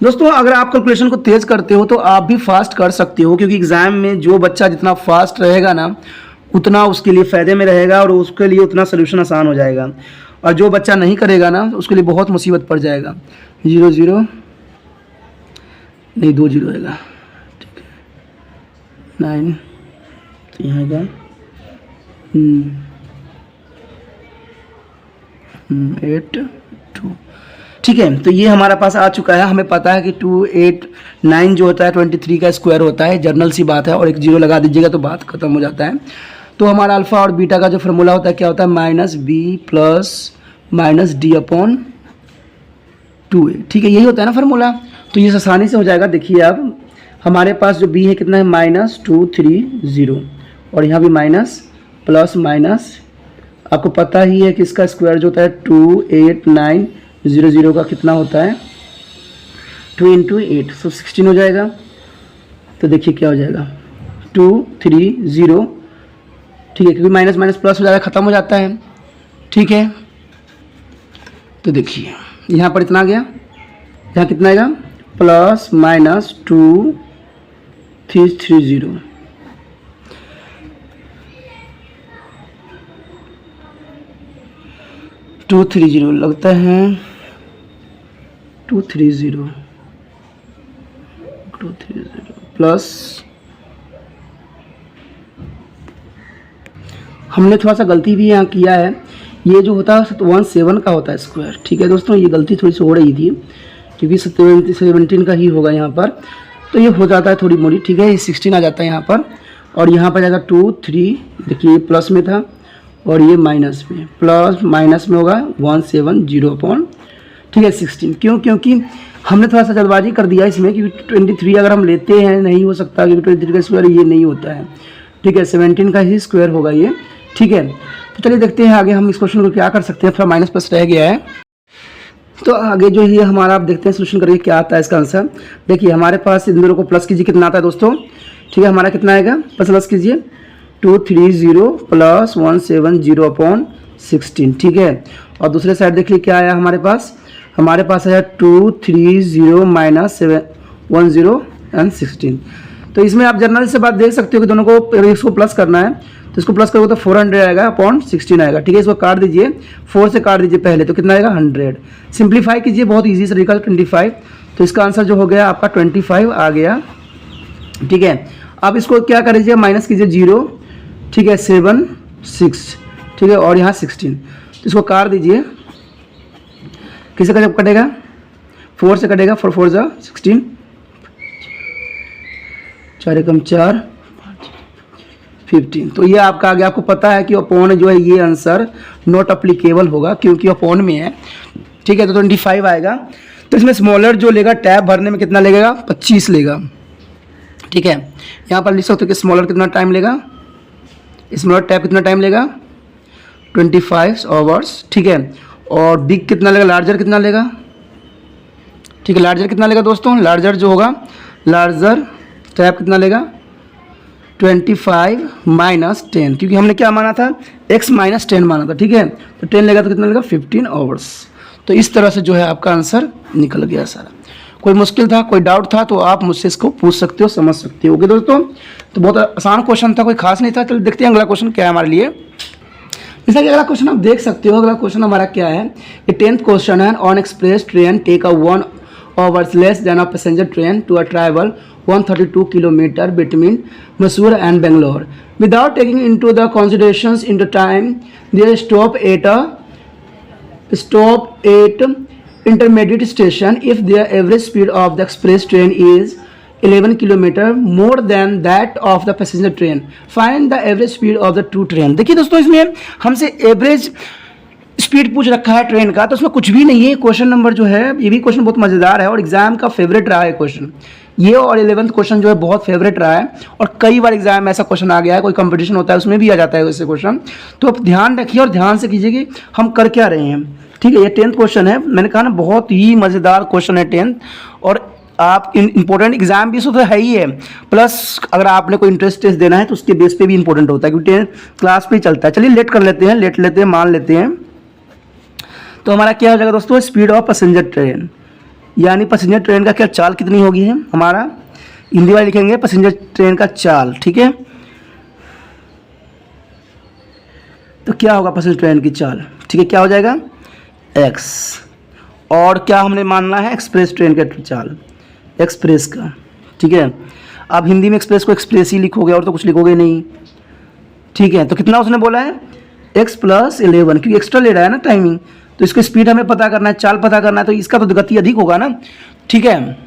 दोस्तों, अगर आप कैलकुलेशन को तेज़ करते हो तो आप भी फास्ट कर सकते हो, क्योंकि एग्ज़ाम में जो बच्चा जितना फास्ट रहेगा ना उतना उसके लिए फ़ायदे में रहेगा और उसके लिए उतना सोल्यूशन आसान हो जाएगा, और जो बच्चा नहीं करेगा ना उसके लिए बहुत मुसीबत पड़ जाएगा। 0 0 नहीं, 2 0 आएगा, ठीक है, 9 तो यहाँ का 8 2, ठीक है। तो ये हमारा पास आ चुका है, हमें पता है कि 2 8 9 जो होता है 23 का स्क्वायर होता है, जर्नल सी बात है, और एक 0 लगा दीजिएगा तो बात खत्म हो जाता है। तो हमारा अल्फ़ा और बीटा का जो फार्मूला होता है क्या होता है, minus b plus minus d upon 2a, ठीक है, यही होता है ना फार्मूला। तो ये आसानी से हो जाएगा। देखिए अब हमारे पास जो बी है कितना है -230 और यहाँ भी माइनस प्लस माइनस, आपको पता ही है कि इसका स्क्वायर जो होता है 28900 का कितना होता है 2 × 8 तो 16 हो जाएगा। तो देखिए क्या हो जाएगा 230, ठीक है, क्योंकि माइनस माइनस प्लस हो जाएगा, ख़त्म हो जाता है। ठीक है, तो देखिए यहाँ पर इतना आ गया, यहाँ कितना आएगा +-2330 230 लगता है 230 प्लस, हमने थोड़ा सा गलती भी यहाँ किया है, ये जो होता है 17 का होता है स्क्वायर। ठीक है दोस्तों, ये गलती थोड़ी सी हो रही थी क्योंकि 17 का ही होगा यहाँ पर, तो ये हो जाता है थोड़ी मोड़ी। ठीक है, ये 16 आ जाता है यहाँ पर, और यहाँ पर जाएगा 2 3, देखिए प्लस में था और ये माइनस में, प्लस माइनस में होगा 170 अपॉन, ठीक है 16। क्यों? क्योंकि हमने थोड़ा सा जल्दबाजी कर दिया इसमें, क्योंकि 23 अगर हम लेते हैं नहीं हो सकता, क्योंकि 23 का स्क्वायर ये नहीं होता है। ठीक है, 17 का ही स्क्वायर होगा ये। ठीक है, तो चलिए देखते हैं आगे हम इस क्वेश्चन को क्या कर सकते हैं। थोड़ा माइनस प्लस रह गया है, तो आगे जो ये हमारा आप देखते हैं सोल्यूशन करके क्या आता है इसका आंसर। देखिए हमारे पास इन दोनों को प्लस कीजिए, कितना आता है दोस्तों। ठीक है, हमारा कितना आएगा, प्लस कीजिए 230 प्लस 170 अपॉन 16। ठीक है, और दूसरे साइड देख लीजिए क्या आया हमारे पास आया 230 माइनस 710 एंड 16। तो इसमें आप जनरल से बात देख सकते हो कि दोनों को, इसको प्लस करना है तो इसको प्लस करोगे तो 400 आएगा अपॉन 16 आएगा। ठीक है, इसको काट दीजिए, 4 से काट दीजिए पहले, तो कितना आएगा 100। सिंप्लीफाई कीजिए, बहुत इजी से निकल 25, तो इसका आंसर जो हो गया आपका 25 आ गया। ठीक है, आप इसको क्या कर दीजिए, माइनस कीजिए 0, ठीक है 7 6, ठीक है, और यहाँ 16, तो इसको काट दीजिए। किसे का जब कटेगा, 4 से कटेगा, 4 4 जा 16, 4 एकम 4 15। तो ये आपका आ गया। आपको पता है कि अपॉन जो है ये आंसर नॉट अप्लीकेबल होगा क्योंकि अपॉन में है। ठीक है, तो 25 आएगा। तो इसमें स्मॉलर जो लेगा टैब भरने में कितना लगेगा, 25 लेगा। ठीक है, यहाँ पर लिख सकते हो कि स्मॉलर कितना टाइम लेगा, स्मॉलर टैब कितना टाइम लेगा 25 आवर्स। ठीक है, और बिग कितना लेगा, लार्जर कितना लेगा। ठीक है, लार्जर कितना लेगा दोस्तों, लार्जर जो होगा, लार्जर टैब कितना लेगा 25 माइनस 10, क्योंकि हमने क्या माना था, x माइनस 10 माना था। ठीक है, तो 10 लेगा तो कितना लेगा 15 आवर्स। तो इस तरह से जो है आपका आंसर निकल गया सारा। कोई मुश्किल था, कोई डाउट था तो आप मुझसे इसको पूछ सकते हो, समझ सकते हो। ओके दोस्तों, तो बहुत आसान क्वेश्चन था, कोई खास नहीं था। चलो देखते हैं अगला क्वेश्चन क्या है हमारे लिए। जैसा कि अगला क्वेश्चन आप देख सकते हो, अगला क्वेश्चन हमारा क्या है, ये 10th क्वेश्चन है। An express train take a 1 hours less than a passenger train to a travel 132 kilometer between Mysore and Bangalore. Without taking into the considerations in the time, they stop at intermediate station. If their average speed of the express train is 11 kilometer more than that of the passenger train, find the average speed of the two train. देखिए दोस्तों, इसमें हमसे average speed पूछ रखा है train का, तो उसमें कुछ भी नहीं है। क्वेश्चन नंबर जो है, ये भी क्वेश्चन बहुत मज़ेदार है और एग्जाम का फेवरेट रहा है क्वेश्चन ये, और 11th क्वेश्चन जो है बहुत फेवरेट रहा है, और कई बार एग्जाम में ऐसा क्वेश्चन आ गया है, कोई कंपटीशन होता है उसमें भी आ जाता है वैसे क्वेश्चन। तो आप ध्यान रखिए और ध्यान से कीजिए कि हम कर क्या रहे हैं। ठीक है, ये 10th क्वेश्चन है, मैंने कहा ना बहुत ही मज़ेदार क्वेश्चन है 10th, और आप इंपॉर्टेंट एग्जाम भी तो है ही है, प्लस अगर आपने कोई इंटरेस्ट टेस्ट देना है तो उसके बेस पे भी इंपॉर्टेंट होता है, क्योंकि 10th क्लास पे ही चलता है। चलिए लेट कर लेते हैं, लेट लेते हैं, मान लेते हैं। तो हमारा क्या हो जाएगा दोस्तों, स्पीड ऑफ पैसेंजर ट्रेन, यानी पैसेंजर ट्रेन का क्या चाल कितनी होगी है हमारा, हिंदी वाले लिखेंगे पैसेंजर ट्रेन का चाल। ठीक है, तो क्या होगा पैसेंजर ट्रेन की चाल। ठीक है, क्या हो जाएगा x, और क्या हमने मानना है एक्सप्रेस ट्रेन का चाल, एक्सप्रेस का। ठीक है, आप हिंदी में एक्सप्रेस को एक्सप्रेस ही लिखोगे और तो कुछ लिखोगे नहीं। ठीक है, तो कितना उसने बोला है x + 11, क्योंकि एक्स्ट्रा ले रहा है ना टाइमिंग, तो इसको स्पीड हमें पता करना है, चाल पता करना है, तो इसका तो गति अधिक होगा ना। ठीक है,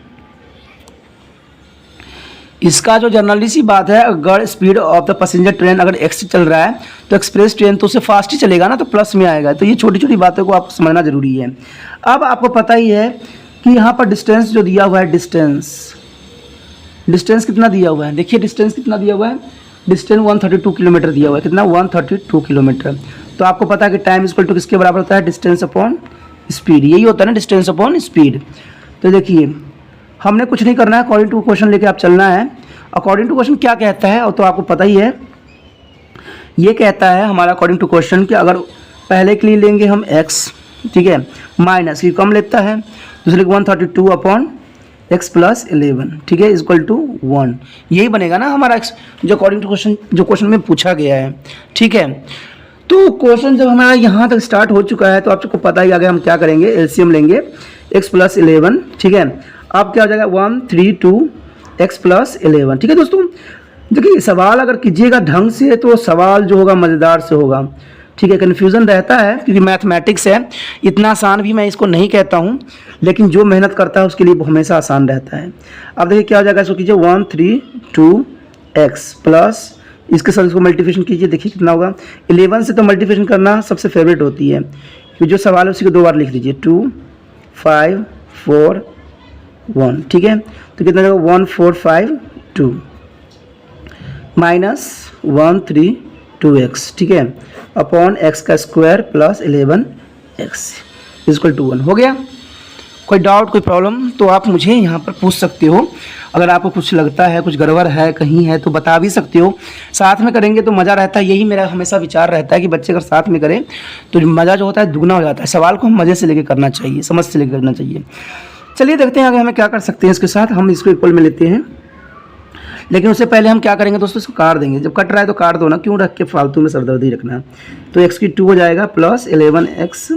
इसका जो जनरली सी बात है, अगर speed of the passenger train अगर x चल रहा है तो एक्सप्रेस ट्रेन तो उससे फास्ट ही चलेगा ना, तो प्लस में आएगा। तो ये छोटी छोटी बातों को आपको समझना जरूरी है। अब आपको पता ही है कि यहाँ पर डिस्टेंस जो दिया हुआ है, डिस्टेंस कितना दिया हुआ है, देखिए डिस्टेंस कितना दिया हुआ है, डिस्टेंस 132 किलोमीटर दिया हुआ है, कितना 132 किलोमीटर। तो आपको पता है कि टाइम इक्वल टू किसके बराबर होता है, डिस्टेंस अपॉन स्पीड, यही होता है ना डिस्टेंस अपॉन स्पीड। तो देखिए हमने कुछ नहीं करना है, अकॉर्डिंग टू क्वेश्चन लेके आप चलना है। अकॉर्डिंग टू क्वेश्चन क्या कहता है, और तो आपको पता ही है, ये कहता है हमारा अकॉर्डिंग टू क्वेश्चन कि अगर पहले के लिए लेंगे हम x, ठीक है, माइनस की कम लेता है, दूसरे को 132 अपॉन x प्लस 11, ठीक है, इक्वल टू 1, यही बनेगा ना हमारा x, जो अकॉर्डिंग टू क्वेश्चन, जो क्वेश्चन में पूछा गया है, ठीक है। तो क्वेश्चन जब हमारा यहाँ तक स्टार्ट हो चुका है तो आप सबको पता ही आगे हम क्या करेंगे, एलसीएम लेंगे x प्लस 11, ठीक है। अब क्या हो जाएगा 132 x प्लस 11, ठीक है दोस्तों। देखिए सवाल अगर कीजिएगा ढंग से तो सवाल जो होगा मज़ेदार से होगा, ठीक है। कन्फ्यूज़न रहता है क्योंकि मैथमेटिक्स है, इतना आसान भी मैं इसको नहीं कहता हूँ, लेकिन जो मेहनत करता है उसके लिए हमेशा आसान रहता है। अब देखिए क्या हो जाएगा, इसको कीजिए 132x प्लस इसके साथ इसको मल्टीप्लिकेशन कीजिए, देखिए कितना होगा। 11 से तो मल्टीप्लिकेशन करना सबसे फेवरेट होती है, क्योंकि जो सवाल है उसी को 2 बार लिख दीजिए, 2 5 4 1, ठीक है। तो कितना होगा 1452 माइनस 132x, ठीक है, अपॉन x का square plus 11x equal to 1 हो गया। कोई डाउट, कोई प्रॉब्लम तो आप मुझे यहाँ पर पूछ सकते हो। अगर आपको कुछ लगता है, कुछ गड़बड़ है कहीं है तो बता भी सकते हो। साथ में करेंगे तो मज़ा रहता है, यही मेरा हमेशा विचार रहता है कि बच्चे अगर साथ में करें तो मज़ा जो होता है दुगना हो जाता है। सवाल को हम मज़े से लेके करना चाहिए, समझ से लेके करना चाहिए। चलिए देखते हैं आगे हमें क्या कर सकते हैं इसके साथ। हम इसको इक्वल में लेते हैं, लेकिन उससे पहले हम क्या करेंगे दोस्तों, इसको काट देंगे। जब कट रहा है तो काट दो ना, क्यों रख के फालतू में सरदर्दी रखना। तो x की 2 हो जाएगा प्लस 11x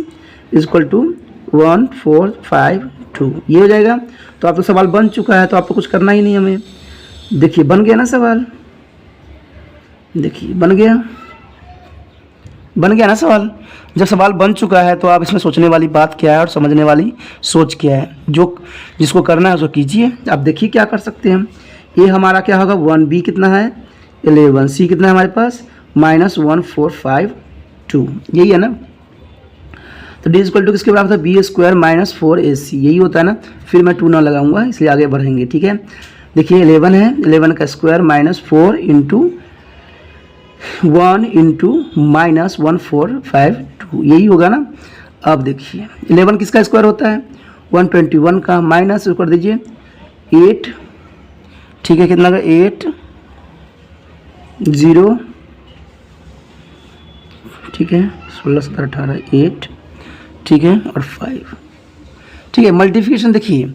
इक्वल टू 1452, ये हो जाएगा। तो आप तो सवाल बन चुका है, तो आपको कुछ करना ही नहीं हमें। देखिए बन गया ना सवाल, देखिए बन गया ना सवाल। जब सवाल बन चुका है तो आप इसमें सोचने वाली बात क्या है और समझने वाली सोच क्या है, जो जिसको करना है उसको कीजिए। आप देखिए क्या कर सकते हैं। ये हमारा क्या होगा 1b कितना है 11, c कितना है हमारे पास माइनस 1452, यही है ना। तो d इक्वल टू किसके बराबर था, बी स्क्वायर माइनस 4ac, यही होता है ना। फिर मैं 2 ना लगाऊंगा इसलिए आगे बढ़ेंगे, ठीक है। देखिए 11 है, 11 का square minus 4 into 1 into minus 1452, यही होगा ना। अब देखिए 11 किसका स्क्वायर होता है 121 का, माइनस कर दीजिए 8, ठीक है, कितना का 8 0, ठीक है, 16 17 18 8, ठीक है, और 5, ठीक है। मल्टीप्लिकेशन देखिए,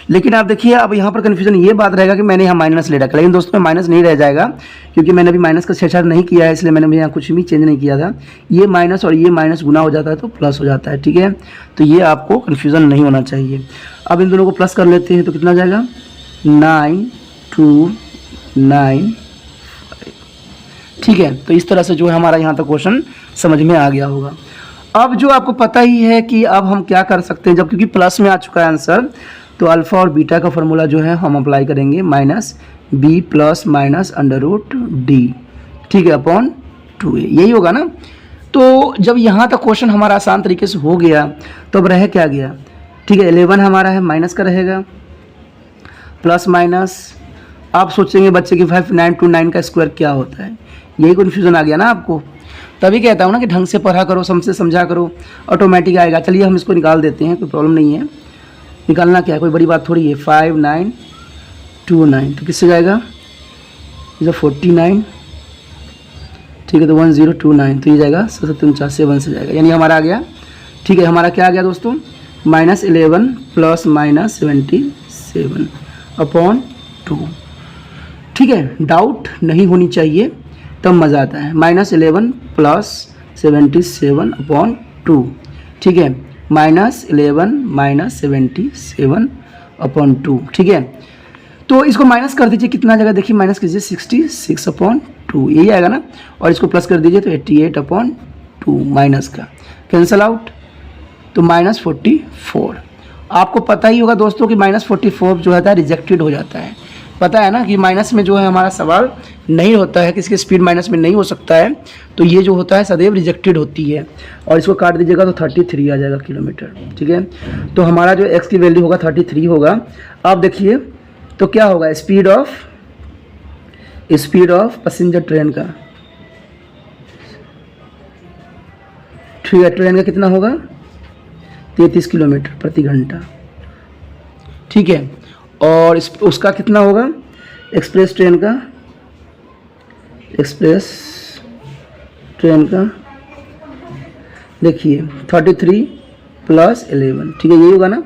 लेकिन आप देखिए अब यहाँ पर कन्फ्यूजन ये बात रहेगा कि मैंने यहाँ माइनस ले रखा, लेकिन दोस्तों माइनस नहीं रह जाएगा क्योंकि मैंने अभी माइनस का छेड़छाड़ नहीं किया है, इसलिए मैंने यहाँ कुछ भी चेंज नहीं किया था। ये माइनस और ये माइनस गुना हो जाता है तो प्लस हो जाता है, ठीक है। तो ये आपको कन्फ्यूज़न नहीं होना चाहिए। अब इन दोनों को प्लस कर लेते हैं तो कितना हो जाएगा 9295, ठीक है। तो इस तरह से जो है हमारा यहाँ तक क्वेश्चन समझ में आ गया होगा। अब जो आपको पता ही है कि अब हम क्या कर सकते हैं, जब क्योंकि प्लस में आ चुका है आंसर, तो अल्फ़ा और बीटा का फॉर्मूला जो है हम अप्लाई करेंगे, minus b plus minus under root d, ठीक है, अपॉन 2a, यही होगा ना। तो जब यहाँ तक क्वेश्चन हमारा आसान तरीके से हो गया तो अब रह क्या गया, ठीक है। 11 हमारा है, माइनस का रहेगा, प्लस माइनस। आप सोचेंगे बच्चे की 5929 का स्क्वायर क्या होता है, यही कन्फ्यूज़न आ गया ना आपको। तभी कहता हूँ ना कि ढंग से पढ़ा करो, समझे समझा करो, ऑटोमेटिक आएगा। चलिए हम इसको निकाल देते हैं, कोई प्रॉब्लम नहीं है। निकालना क्या है, कोई बड़ी बात थोड़ी है। 5929 तो किससे जाएगा, इधर 49, ठीक है, तो 1029 तो ये जाएगा 7 से जाएगा, यानी हमारा आ गया, ठीक है। हमारा क्या आ गया दोस्तों, -11 प्लस -77 अपॉन 2, ठीक है। डाउट नहीं होनी चाहिए, तब मज़ा आता है। -11 प्लस 77 अपॉन 2, ठीक है, -11 माइनस 77 अपॉन 2, ठीक है। तो इसको माइनस कर दीजिए, कितना जगह देखिए, माइनस कीजिए 66 अपॉन 2, यही आएगा ना। और इसको प्लस कर दीजिए तो 88 अपॉन 2, माइनस का कैंसल आउट, तो -44। आपको पता ही होगा दोस्तों कि -44 जो होता है रिजेक्टेड हो जाता है, पता है ना कि माइनस में जो है हमारा सवाल नहीं होता है, किसी की स्पीड माइनस में नहीं हो सकता है, तो ये जो होता है सदैव रिजेक्टेड होती है। और इसको काट दीजिएगा तो 33 आ जाएगा किलोमीटर। ठीक है, तो हमारा जो x की वैल्यू होगा 33 होगा। अब देखिए तो क्या होगा, स्पीड ऑफ पैसेंजर ट्रेन का, ठीक है, ट्रेन का कितना होगा 33 किलोमीटर प्रति घंटा। ठीक है, और उसका कितना होगा एक्सप्रेस ट्रेन का देखिए 33 + 11, ठीक है, यही होगा ना,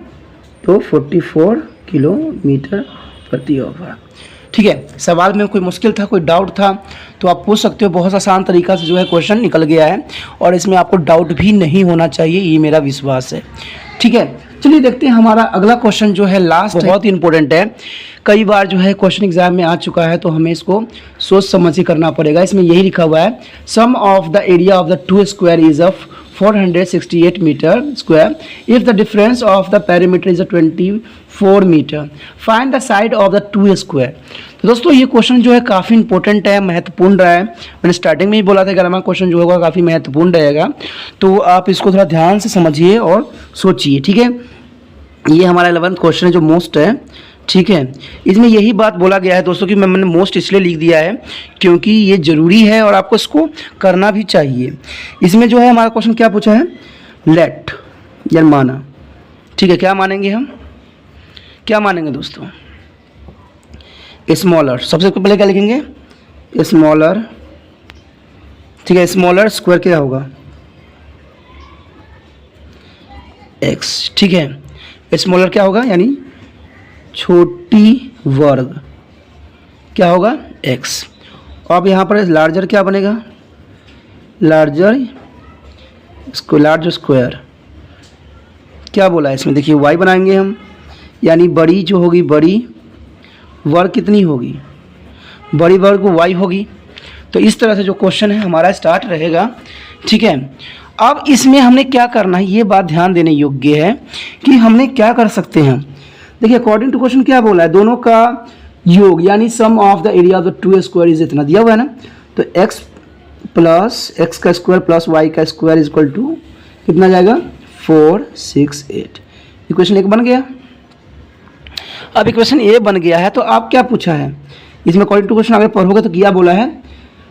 तो 44 किलोमीटर प्रति आवर। ठीक है, सवाल में कोई मुश्किल था, कोई डाउट था तो आप पूछ सकते हो। बहुत आसान तरीका से जो है क्वेश्चन निकल गया है और इसमें आपको डाउट भी नहीं होना चाहिए, ये मेरा विश्वास है। ठीक है, चलिए देखते हैं हमारा अगला क्वेश्चन जो है लास्ट, बहुत इंपॉर्टेंट है। कई बार जो है क्वेश्चन एग्जाम में आ चुका है तो हमें इसको सोच समझ के करना पड़ेगा। इसमें यही लिखा हुआ है, sum of the area of the two square is of 468 metre square if the difference of the perimeter is 24 metre, find the side of the two square. तो दोस्तों ये क्वेश्चन जो है काफ़ी इंपॉर्टेंट है, महत्वपूर्ण रहा है। मैंने स्टार्टिंग में ही बोला था कि हमारा क्वेश्चन जो होगा काफ़ी महत्वपूर्ण रहेगा, तो आप इसको थोड़ा ध्यान से समझिए और सोचिए। ठीक है, ये हमारा 11th क्वेश्चन है जो मोस्ट है। ठीक है, इसमें यही बात बोला गया है दोस्तों कि मैंने मोस्ट इसलिए लिख दिया है क्योंकि ये ज़रूरी है और आपको इसको करना भी चाहिए। इसमें जो है हमारा क्वेश्चन क्या पूछा है, लेट या माना। ठीक है, क्या मानेंगे हम, क्या मानेंगे दोस्तों, स्मॉलर। सबसे पहले क्या लिखेंगे, स्मॉलर। ठीक है, स्मॉलर स्क्वायर क्या होगा x। ठीक है, स्मॉलर क्या होगा यानी छोटी वर्ग क्या होगा x। अब यहाँ पर लार्जर क्या बनेगा, लार्जर स्क्वायर क्या बोला है इसमें, देखिए y बनाएंगे हम, यानी बड़ी जो होगी, बड़ी वर्ग कितनी होगी, बड़ी वर्ग y होगी। तो इस तरह से जो क्वेश्चन है हमारा स्टार्ट रहेगा। ठीक है, अब इसमें हमने क्या करना है, ये बात ध्यान देने योग्य है कि हमने क्या कर सकते हैं। देखिए अकॉर्डिंग टू क्वेश्चन क्या बोला है, दोनों का योग यानी sum of the area of the two square is इतना दिया हुआ है ना, तो x का स्क्वायर प्लस y का स्क्वायर इज इक्वल टू कितना जाएगा 468। इक्वेशन 1 बन गया। अब इक्वेशन ए बन गया है, तो आप क्या पूछा है इसमें, अकॉर्डिंग टू क्वेश्चन अगर पढ़ोगे तो क्या बोला है,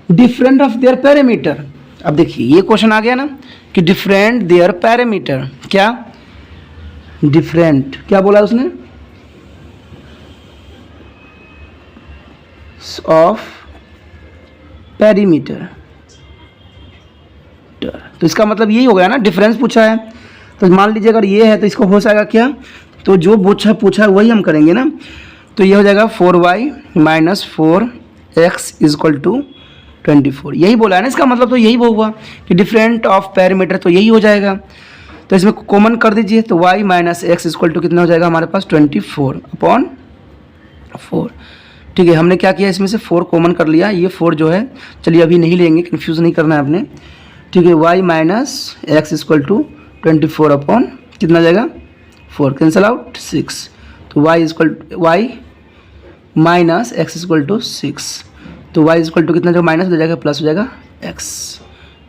डिफरेंट ऑफ देयर पैरामीटर। अब देखिए ये क्वेश्चन आ गया ना कि डिफरेंट देयर पैरामीटर, क्या डिफरेंट, क्या बोला उसने, ऑफ पेरीमीटर। तो इसका मतलब यही हो गया ना, डिफरेंस पूछा है तो मान लीजिए अगर ये है तो इसको हो जाएगा क्या, तो जो पूछा है वही हम करेंगे ना, तो ये हो जाएगा 4y - 4x is equal to 24। यही बोला है ना, इसका मतलब तो यही वो हुआ कि डिफरेंट ऑफ पैरामीटर, तो यही हो जाएगा। तो इसमें कॉमन कर दीजिए, तो y - x is equal to कितना हो जाएगा हमारे पास 24/4। ठीक है, हमने क्या किया इसमें से 4 कॉमन कर लिया, ये 4 जो है चलिए अभी नहीं लेंगे, कन्फ्यूज़ नहीं करना है आपने। ठीक है, y - x is equal to 24 कितना जाएगा 4, कैंसिल आउट 6, तो y - x is equal to 6, तो y इज इक्वल टू कितना जो माइनस हो जाएगा प्लस हो जाएगा x,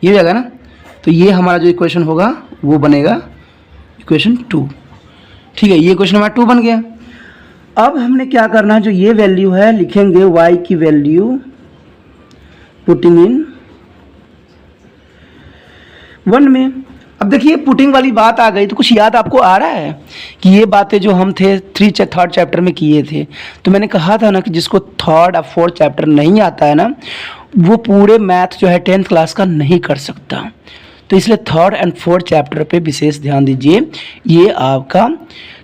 ये हो जाएगा ना। तो ये हमारा जो इक्वेशन होगा वो बनेगा इक्वेशन 2। ठीक है, ये इक्वेशन हमारा 2 बन गया। अब हमने क्या करना है, जो ये वैल्यू है लिखेंगे y की वैल्यू पुटिंग इन 1 में। अब देखिए पुटिंग वाली बात आ गई तो कुछ याद आपको आ रहा है कि ये बातें जो हम थे 3rd चैप्टर में किए थे, तो मैंने कहा था ना कि जिसको 3rd और 4th चैप्टर नहीं आता है ना, वो पूरे मैथ जो है 10th क्लास का नहीं कर सकता। तो इसलिए 3rd और 4th चैप्टर पे विशेष ध्यान दीजिए, ये आपका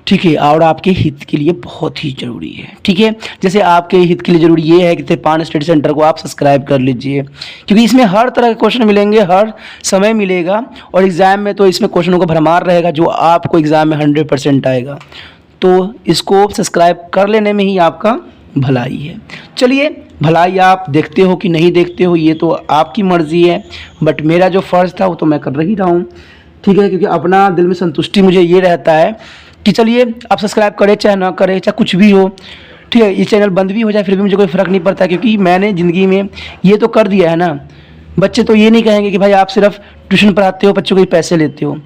ठीक है और आपके हित के लिए बहुत ही ज़रूरी है। ठीक है, जैसे आपके हित के लिए ज़रूरी ये है कि तूफान स्टडी सेंटर को आप सब्सक्राइब कर लीजिए, क्योंकि इसमें हर तरह के क्वेश्चन मिलेंगे, हर समय मिलेगा, और एग्ज़ाम में तो इसमें क्वेश्चनों का भरमार रहेगा जो आपको एग्ज़ाम में 100% आएगा। तो इसको सब्सक्राइब कर लेने में ही आपका भलाई है। चलिए, भलाई आप देखते हो कि नहीं देखते हो ये तो आपकी मर्ज़ी है, बट मेरा जो फ़र्ज़ था वो तो मैं कर ही रहा हूँ। ठीक है, क्योंकि अपना दिल में संतुष्टि मुझे ये रहता है कि चलिए आप सब्सक्राइब करें चाहे ना करें, चाहे कुछ भी हो, ठीक है, ये चैनल बंद भी हो जाए फिर भी मुझे कोई फ़र्क नहीं पड़ता, क्योंकि मैंने ज़िंदगी में ये तो कर दिया है ना। बच्चे तो ये नहीं कहेंगे कि भाई आप सिर्फ ट्यूशन पढ़ाते हो, बच्चों के पैसे लेते हो।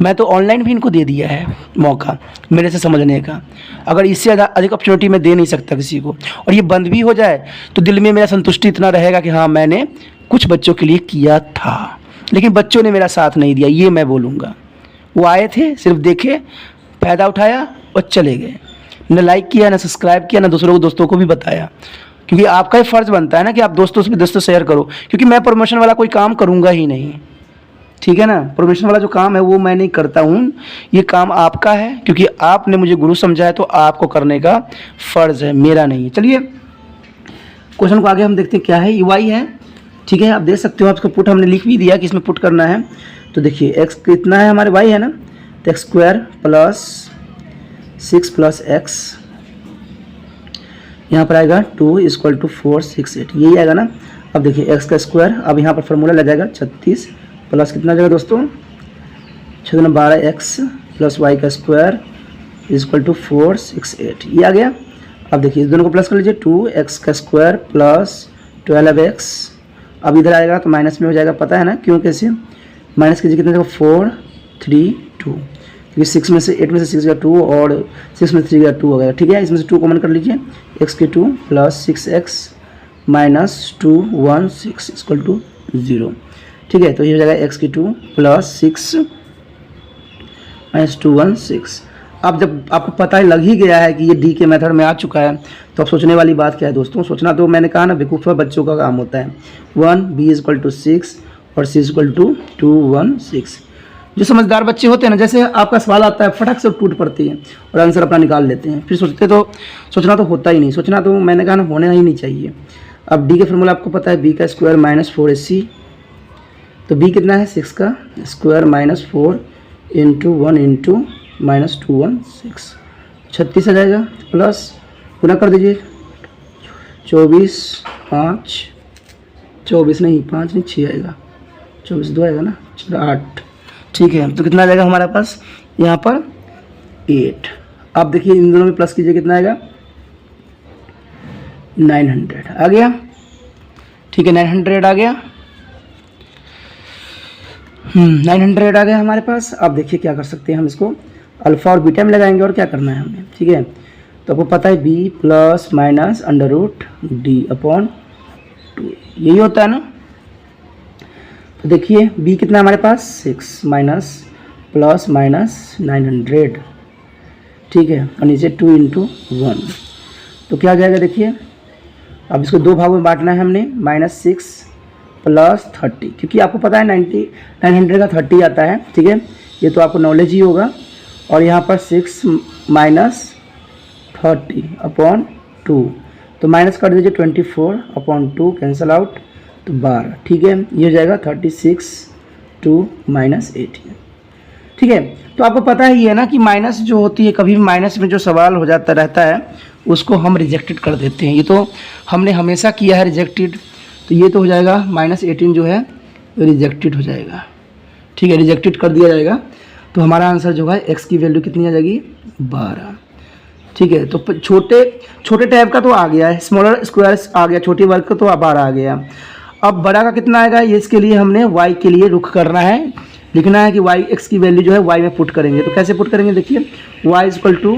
मैं तो ऑनलाइन भी इनको दे दिया है मौका मेरे से समझने का। अगर इससे ज़्यादा अधिक अपॉर्चुनिटी मैं दे नहीं सकता किसी को। और ये बंद भी हो जाए तो दिल में मेरा संतुष्टि इतना रहेगा कि हाँ, मैंने कुछ बच्चों के लिए किया था। लेकिन बच्चों ने मेरा साथ नहीं दिया, ये मैं बोलूँगा। वो आए थे, सिर्फ देखे, फ़ायदा उठाया और चले गए। न लाइक किया, न सब्सक्राइब किया, न दूसरों को दोस्तों को भी बताया। क्योंकि आपका ही फ़र्ज़ बनता है ना कि आप दोस्तों से दोस्तों शेयर करो। क्योंकि मैं प्रमोशन वाला कोई काम करूँगा ही नहीं, ठीक है ना। प्रमोशन वाला जो काम है वो मैं नहीं करता हूँ, ये काम आपका है। क्योंकि आपने मुझे गुरु समझा है तो आपको करने का फ़र्ज़ है, मेरा नहीं है। चलिए क्वेश्चन को आगे हम देखते हैं क्या है। वाई है, ठीक है, आप देख सकते हो। आपको पुट हमने लिख भी दिया कि इसमें पुट करना है। तो देखिए एक्स कितना है हमारे, वाई है ना, तो x square plus 6 plus x, यहाँ पर आएगा 2 इक्वल टू 4 6 8, यही आएगा ना। अब देखिए एक्स का स्क्वायर, अब यहाँ पर फॉर्मूला लग जाएगा 36 प्लस कितना जाएगा दोस्तों, 6 12 एक्स प्लस वाई का स्क्वायर इक्वल टू 4 6 8, ये आ गया। अब देखिए इस दोनों को प्लस कर लीजिए, 2 एक्स का स्क्वायर प्लस 12 एक्स। अब इधर आएगा तो माइनस में हो जाएगा, पता है ना क्यों, कैसे माइनस कीजिए, कितना जाएगा 4 3 2, क्योंकि 6 में से 8 में से 6 गया 2 और 6 में से 3 गया 2 हो गया, ठीक है। इसमें से 2 कॉमन कर लीजिए, एक्स की 2 plus 6x minus 2 1 6 equal to 0, ठीक है। तो ये हो जाएगा एक्स की 2 प्लस 6 माइनस 2 1 6। अब जब आपको पता ही लग ही गया है कि ये डी के मेथड में आ चुका है, तो अब सोचने वाली बात क्या है दोस्तों। सोचना तो मैंने कहा ना बेवकूफ़ बच्चों का काम होता है। 1 b इक्वल टू 6 और c इक्वल टू 2 1 6। जो समझदार बच्चे होते हैं ना, जैसे आपका सवाल आता है फटक से टूट पड़ती है और आंसर अपना निकाल लेते हैं। फिर सोचना तो होता ही नहीं। सोचना तो मैंने कहा ना होना ही नहीं चाहिए। अब डी का फॉर्मूला आपको पता है, b का स्क्वायर माइनस 4ac, तो b कितना है 6 का square minus 4 into 1 into minus 2 1 6, 36 आ जाएगा। प्लस गुना कर दीजिए, 24 5 24 नहीं 5 नहीं 6 आएगा, 24 2 आएगा ना, 8, ठीक है। तो कितना आ जाएगा हमारे पास यहाँ पर 8। अब देखिए इन दोनों में प्लस कीजिए, कितना आएगा 900 आ गया, ठीक है। 900 आ गया, 900 आ गया हमारे पास। अब देखिए क्या कर सकते हैं हम, इसको अल्फ़ा और बीटा में लगाएंगे और क्या करना है हमें, ठीक है। तो आपको पता है b plus minus under root d upon 2, यही होता है ना। तो देखिए b कितना हमारे पास 6 माइनस प्लस माइनस 900, ठीक है, और नीचे 2 इंटू 1, तो क्या आ जाएगा देखिए। अब इसको दो भागों में बांटना है हमने, -6 प्लस 30, क्योंकि आपको पता है 900 का 30 आता है, ठीक है, ये तो आपको नॉलेज ही होगा। और यहाँ पर 6 माइनस 30 अपॉन 2, तो माइनस कर दीजिए 24 अपॉन 2 कैंसिल आउट, तो 12, ठीक है। ये हो जाएगा 36 2 माइनस 18, ठीक है। तो आपको पता ही है ना कि माइनस जो होती है, कभी भी माइनस में जो सवाल हो जाता रहता है उसको हम रिजेक्टेड कर देते हैं। ये तो हमने हमेशा किया है रिजेक्टेड। तो ये तो हो जाएगा -18 जो है रिजेक्टेड हो जाएगा, ठीक है, रिजेक्टेड कर दिया जाएगा। तो हमारा आंसर जो है एक्स की वैल्यू कितनी आ जाएगी 12, ठीक है। तो छोटे टाइप का तो आ गया है, स्मॉलर स्क्वायर्स आ गया, छोटी वर्ग का तो 12 आ गया। अब बड़ा का कितना आएगा, ये इसके लिए हमने y के लिए रुख करना है, लिखना है कि y x की वैल्यू जो है y में पुट करेंगे। तो कैसे पुट करेंगे देखिए, y इक्वल टू,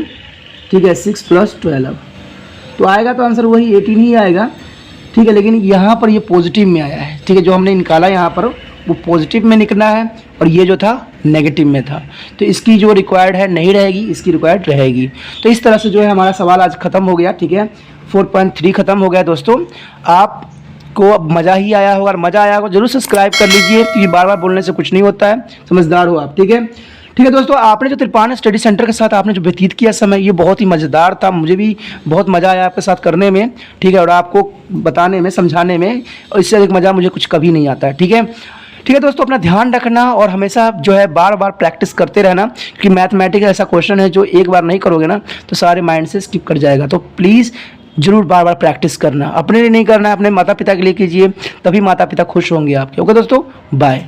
ठीक है, 6 प्लस 12, तो आएगा तो आंसर वही 18 ही आएगा, ठीक है। लेकिन यहाँ पर ये पॉजिटिव में आया है, ठीक है, जो हमने निकाला यहाँ पर वो पॉजिटिव में निकलना है और ये जो था नेगेटिव में था। तो इसकी जो रिक्वायर्ड है नहीं रहेगी, इसकी रिक्वायर्ड रहेगी। तो इस तरह से जो है हमारा सवाल आज ख़त्म हो गया, ठीक है। 4.3 ख़त्म हो गया दोस्तों। आपको अब मज़ा ही आया होगा, और मज़ा आया होगा जरूर सब्सक्राइब कर लीजिए, क्योंकि बार बार बोलने से कुछ नहीं होता है, समझदार हो आप, ठीक है। ठीक है दोस्तों, आपने जो त्रिपान स्टडी सेंटर के साथ आपने जो व्यतीत किया समय, ये बहुत ही मज़ेदार था। मुझे भी बहुत मज़ा आया आपके साथ करने में, ठीक है, और आपको बताने में, समझाने में, और इससे अधिक मज़ा मुझे कुछ कभी नहीं आता है, ठीक है। ठीक है दोस्तों, अपना ध्यान रखना और हमेशा जो है बार बार प्रैक्टिस करते रहना, क्योंकि मैथमेटिक्स ऐसा क्वेश्चन है जो एक बार नहीं करोगे ना तो सारे माइंड से स्किप कर जाएगा। तो प्लीज़ जरूर बार बार प्रैक्टिस करना, अपने लिए नहीं करना है, अपने माता पिता के लिए कीजिए, तभी माता पिता खुश होंगे आपके। ओके दोस्तों, बाय।